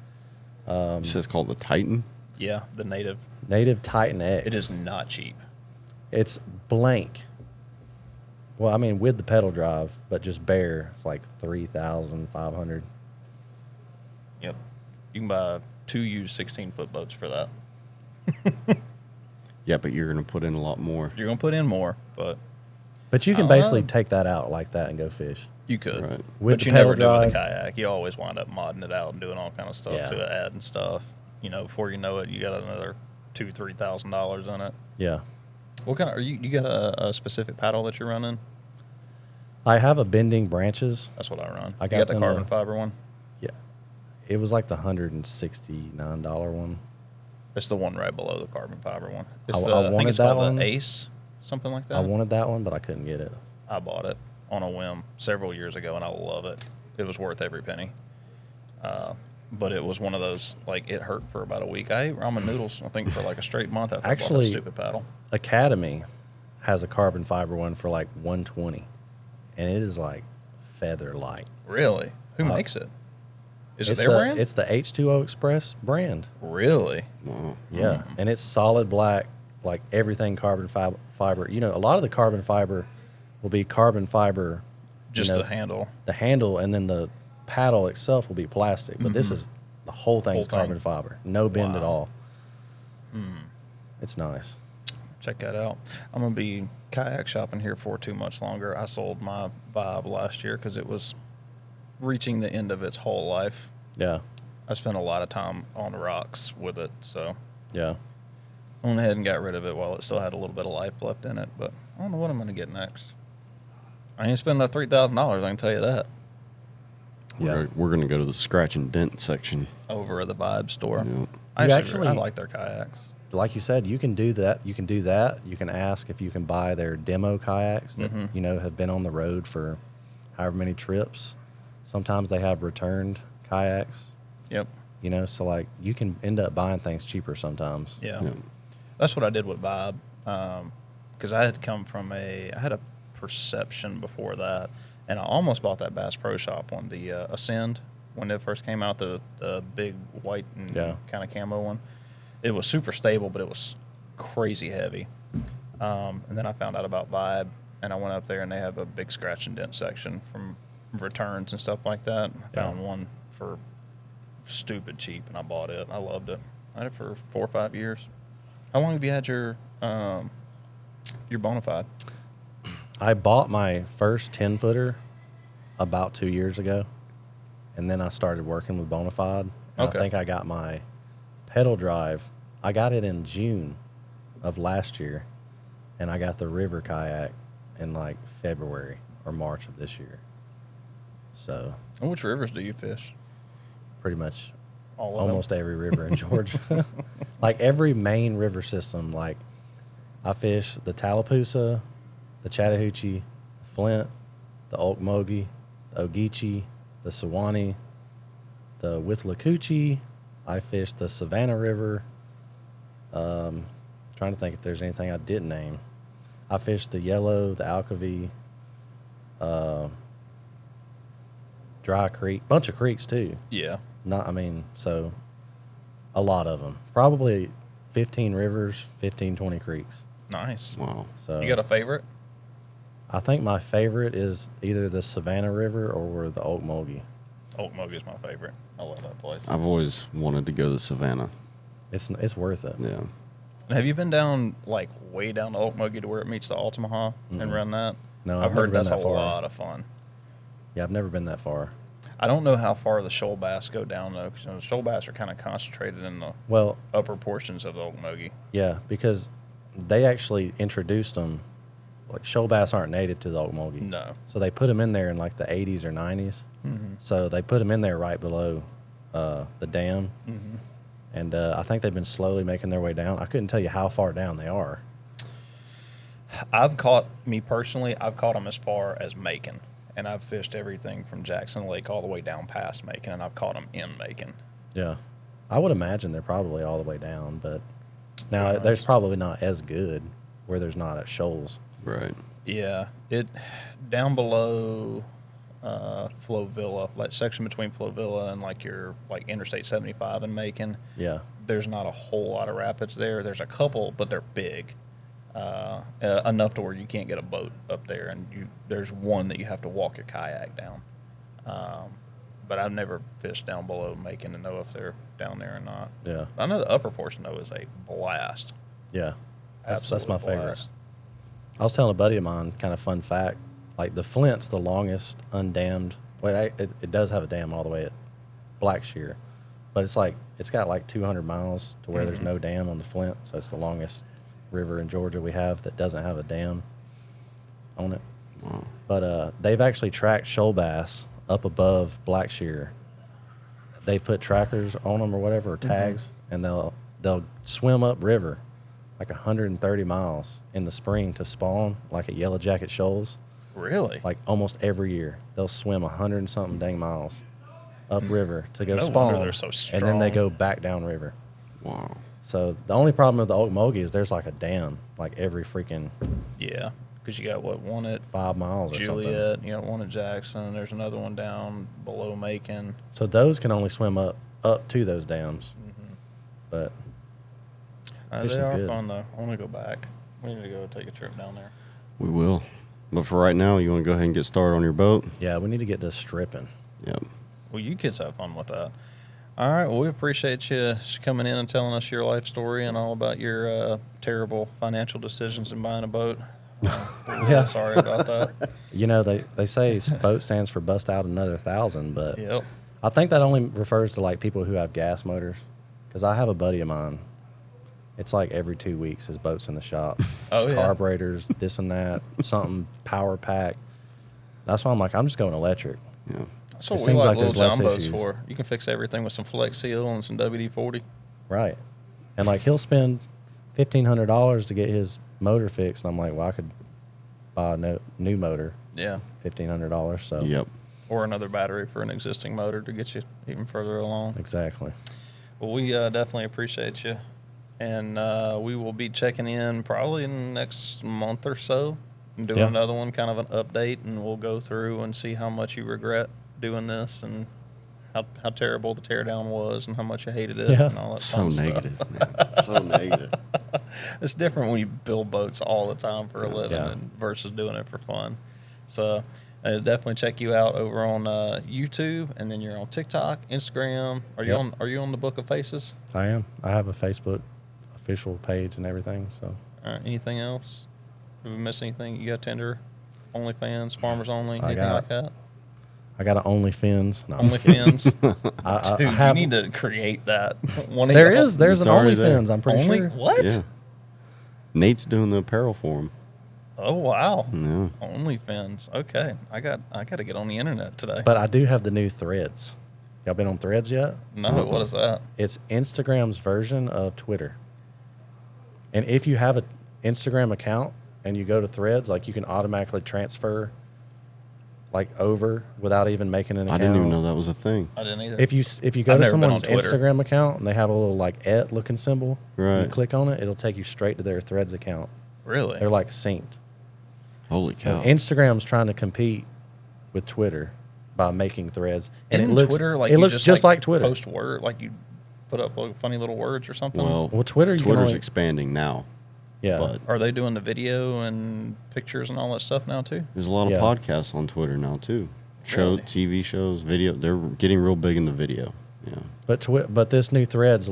It says called the Titan. Yeah, the native. Native Titan X. It is not cheap. It's blank. Well, I mean, with the pedal drive, but just bare, it's like 3,500. Yep. You can buy 2 used 16-foot boats for that. Yeah, but you're gonna put in a lot more. You're going to put in more, but But you can I don't basically know. take that out like that and go fish. you could. Right. With But the you never pedal do with a drive- kayak. You always wind up modding it out and doing all kind of stuff Yeah. to it, adding stuff. Before you know it, you got another $2,000-3,000 in it. Yeah. What kind of you got a specific paddle that you're running? I have a bending branches. That's what I run. I You got got the them, carbon fiber one? Yeah. It was like the $169 one. It's the one right below the carbon fiber one. It's I I think wanted it's that called one. the Ace, something like that. I wanted that one, but I couldn't get it. I bought it on a whim several years ago, and I love it. It was worth every penny. But it was one of those, like, it hurt for about a week. I ate ramen noodles, I think, for like a straight month after I bought Actually- that stupid paddle. Academy has a carbon fiber one for like 120, and it is like feather light. Really? Who Uh, makes it? Is it their brand? It's the H2O Express brand. Really? Wow. Yeah, and it's solid black, like everything carbon fiber. You know, a lot of the carbon fiber will be carbon fiber. Just you know, the handle. The handle, and then the paddle itself will be plastic. But this is the whole thing's Whole thing. carbon fiber, no bend at Wow. all. It's nice. Check that out. I'm going to be kayak shopping here for too much longer. I sold my Vibe last year because it was reaching the end of its whole life. Yeah, I spent a lot of time on the rocks with it, so yeah. I went ahead and got rid of it while it still had a little bit of life left in it. But I don't know what I'm going to get next. I ain't spending that $3,000, I can tell you that, Yeah. We're going to go to the scratch and dent section. over at the Vibe store. Yep. I like their kayaks. Like you said, you can do that. You can do that. You can ask if you can buy their demo kayaks that Mhm. you know have been on the road for however many trips. Sometimes they have returned kayaks. Yep. You know, so like you can end up buying things cheaper sometimes. Yeah. Yep. That's what I did with Vibe, because I had come from I had a Perception before that, and I almost bought that Bass Pro Shop one, the Ascend, when it first came out, the big white and Yeah. kind of camo one. It was super stable, but it was crazy heavy. And then I found out about Vibe, and I went up there, and they have a big scratch and dent section from returns and stuff like that. I found one for stupid cheap, and I bought it. I loved it. I had it for 4 or 5 years. How long have you had your Bonafide? I bought my first 10-footer about 2 years ago, and then I started working with Bonafide. Okay. I think I got my pedal drive. I got it in June of last year, and I got the river kayak in like February or March of this year. So And which rivers do you fish? pretty much All of almost them? every river in Georgia. Like every main river system. Like I fish the Tallapoosa, the Chattahoochee, Flint, the Ocmulgee, the Ogeechee, the Sewanee, the Withlacoochee. I fish the Savannah River. Trying to think if there's anything I didn't name. I fished the Yellow, the Alcovy, Dry Creek, bunch of creeks too. Yeah. So a lot of them. Probably 15 rivers, 15, 20 creeks. Nice. Wow. So You got a favorite? I think my favorite is either the Savannah River or the Ocmulgee. Ocmulgee is my favorite. I love that place. I've always wanted to go to Savannah. It's worth it. Yeah. And have you been down, like, way down to Ocmulgee to where it meets the Altamaha and run that? No, I've I've never heard been that's a that far. lot of fun. Yeah, I've never been that far. I don't know how far the shoal bass go down, though, because the shoal bass are kind of concentrated in the Well, upper portions of the Ocmulgee. yeah, because they actually introduced them. Like shoal bass aren't native to the Ocmulgee. No. So they put them in there in like the 80s or 90s. Mm-hmm. So they put them in there right below the dam. Mm-hmm. And I think they've been slowly making their way down. I couldn't tell you how far down they are. I've caught them as far as Macon, and I've fished everything from Jackson Lake all the way down past Macon, and I've caught them in Macon. Yeah. I would imagine they're probably all the way down, but now Who knows? there's probably not as good where there's not at shoals. Right. Yeah, it down below Flovilla, like section between Flovilla and like your like Interstate 75 in Macon. Yeah. There's not a whole lot of rapids there. There's a couple, but they're big, enough to where you can't get a boat up there, and there's one that you have to walk your kayak down. But I've never fished down below Macon to know if they're down there or not. Yeah. I know the upper portion though is a blast. Yeah. That's Absolute my favorite. blast. I was telling a buddy of mine, kind of fun fact, like the Flint's the longest undammed. Well, it does have a dam all the way at Blackshear, but it's got like 200 miles to where there's no dam on the Flint, so it's the longest river in Georgia we have that doesn't have a dam on it. Wow. But they've actually tracked shoal bass up above Blackshear. They've put trackers on them or whatever, or tags, and they'll swim up river like 130 miles in the spring to spawn, like at Yellow Jacket Shoals. Really? Like almost every year, they'll swim 100 and something dang miles up river to go No spawn, wonder they're so and then they strong. go back down river. Wow. So the only problem with the Ocmulgee is there's like a dam, like every freaking Yeah. Because you got one at 5 miles or something. Juliet, you got one at Jackson, and there's another one down below Macon. So those can only swim up to those dams. But They fishing's are good. fun though. I want to go back. We need to go take a trip down there. We will. But for right now, you want to go ahead and get started on your boat? Yeah, we need to get this stripping. Yep. Well, you kids have fun with that. All right. Well, we appreciate you coming in and telling us your life story and all about your terrible financial decisions in buying a boat. We're really sorry about that. You know, they say boat stands for bust out another 1,000, but Yep. I think that only refers to like people who have gas motors. Because I have a buddy of mine. It's like every 2 weeks his boat's in the shop. Oh, Just yeah. carburetors, this and that, something power pack. That's why I'm like, I'm just going electric. Yeah. That's what It we seems like like little there's less John boats issues. for. You can fix everything with some Flex Seal and some WD-40. Right. And like he'll spend $1,500 to get his motor fixed. And I'm like, well, I could buy a new motor, Yeah. $1,500. So Yep. Or another battery for an existing motor to get you even further along. exactly. Well, we definitely appreciate you. And we will be checking in probably in the next month or so and doing Yeah. another one, kind of an update, and we'll go through and see how much you regret doing this and how terrible the teardown was and how much you hated it Yeah. and all that So fun stuff. negative, man. So negative. It's different when you build boats all the time for a living Yeah. and versus doing it for fun. So definitely check you out over on YouTube, and then you're on TikTok, Instagram. Are you Yep. on the Book of Faces? I am. I have a Facebook official page and everything. So Anything else? Did we miss anything? You got Tinder, OnlyFans, Farmers Only, I anything got- like that? I got an OnlyFins. No, OnlyFans. I Dude, have. you need to create that. One of There's It's an already there. OnlyFins. I'm pretty only sure. what? Yeah. Nate's doing the apparel for him. Oh wow. Yeah. OnlyFans. Okay, I got to get on the internet today. But I do have the new Threads. Y'all been on Threads yet? No, what is that? It's Instagram's version of Twitter. And if you have an Instagram account and you go to Threads, like you can automatically transfer like over without even making an I account. didn't even know that was a thing. I didn't either. If you go I've to never been on someone's Twitter. Instagram account and they have a little like looking symbol, and you Right. click on it, it'll take you straight to their Threads account. Really? They're like synced. Holy So cow. Instagram's trying to compete with Twitter by making Threads, and Isn't it looks Twitter like it you looks just like Twitter. Post word like you put up like funny little words or something. Well, Well, Twitter, you can Twitter's only- expanding now, Yeah, but Are they doing the video and pictures and all that stuff now too? there's a lot of Yeah. podcasts on Twitter now too. Really? TV shows, video. They're getting real big in the video. Yeah. but this new Threads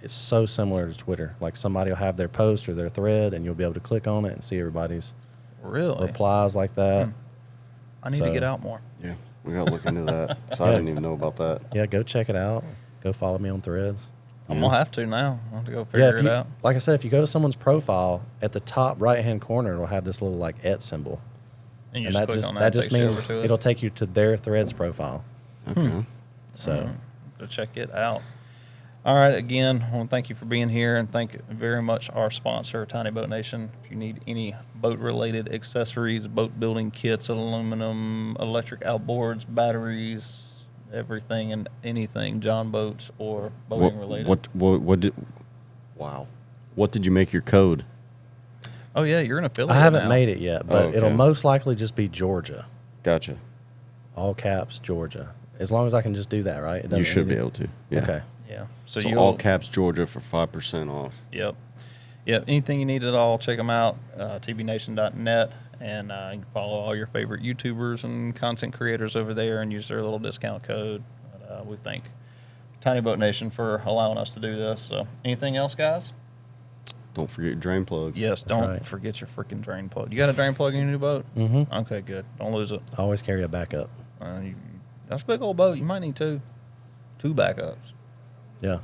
it's so similar to Twitter. Like somebody will have their post or their thread, and you'll be able to click on it and see everybody's Really? replies like that. I need to So- get out more. Yeah. We got to look into that. 'Cause I Yeah. didn't even know about that. Yeah, go check it out. Go follow me on Threads. I'm Yeah. gonna have to now. I'll have to go Yeah, figure if it you, out. like I said, if you go to someone's profile at the top right hand corner, it'll have this little like symbol, And you and just that click just on that that. just takes you over means to it. it'll take you to their Threads profile. Okay. So to check it out. All right, again, I want to thank you for being here and thank very much our sponsor, Tiny Boat Nation. If you need any boat-related accessories, boat building kits, aluminum, electric outboards, batteries, everything and anything, John boats or boating related. What did? Wow. What did you make your code? Oh yeah, you're an affiliate. I haven't now. made it yet, but okay. it'll most likely just be Georgia, Gotcha. all caps Georgia. As long as I can just do that, right? It You doesn't should need be it- able to. Yeah. Okay. Yeah. So, So you'll all caps Georgia for 5% off. Yep. Yep. Anything you need at all, check them out. TBNation.net. And you can follow all your favorite YouTubers and content creators over there and use their little discount code. We thank Tiny Boat Nation for allowing us to do this. So, anything else, guys? Don't forget your drain plug. Yes. That's Don't right. forget your freaking drain plug. You got a drain plug in your new boat? Mm-hmm. Okay, good. Don't lose it. Always carry a backup. That's a big old boat. You might need two backups. Yeah.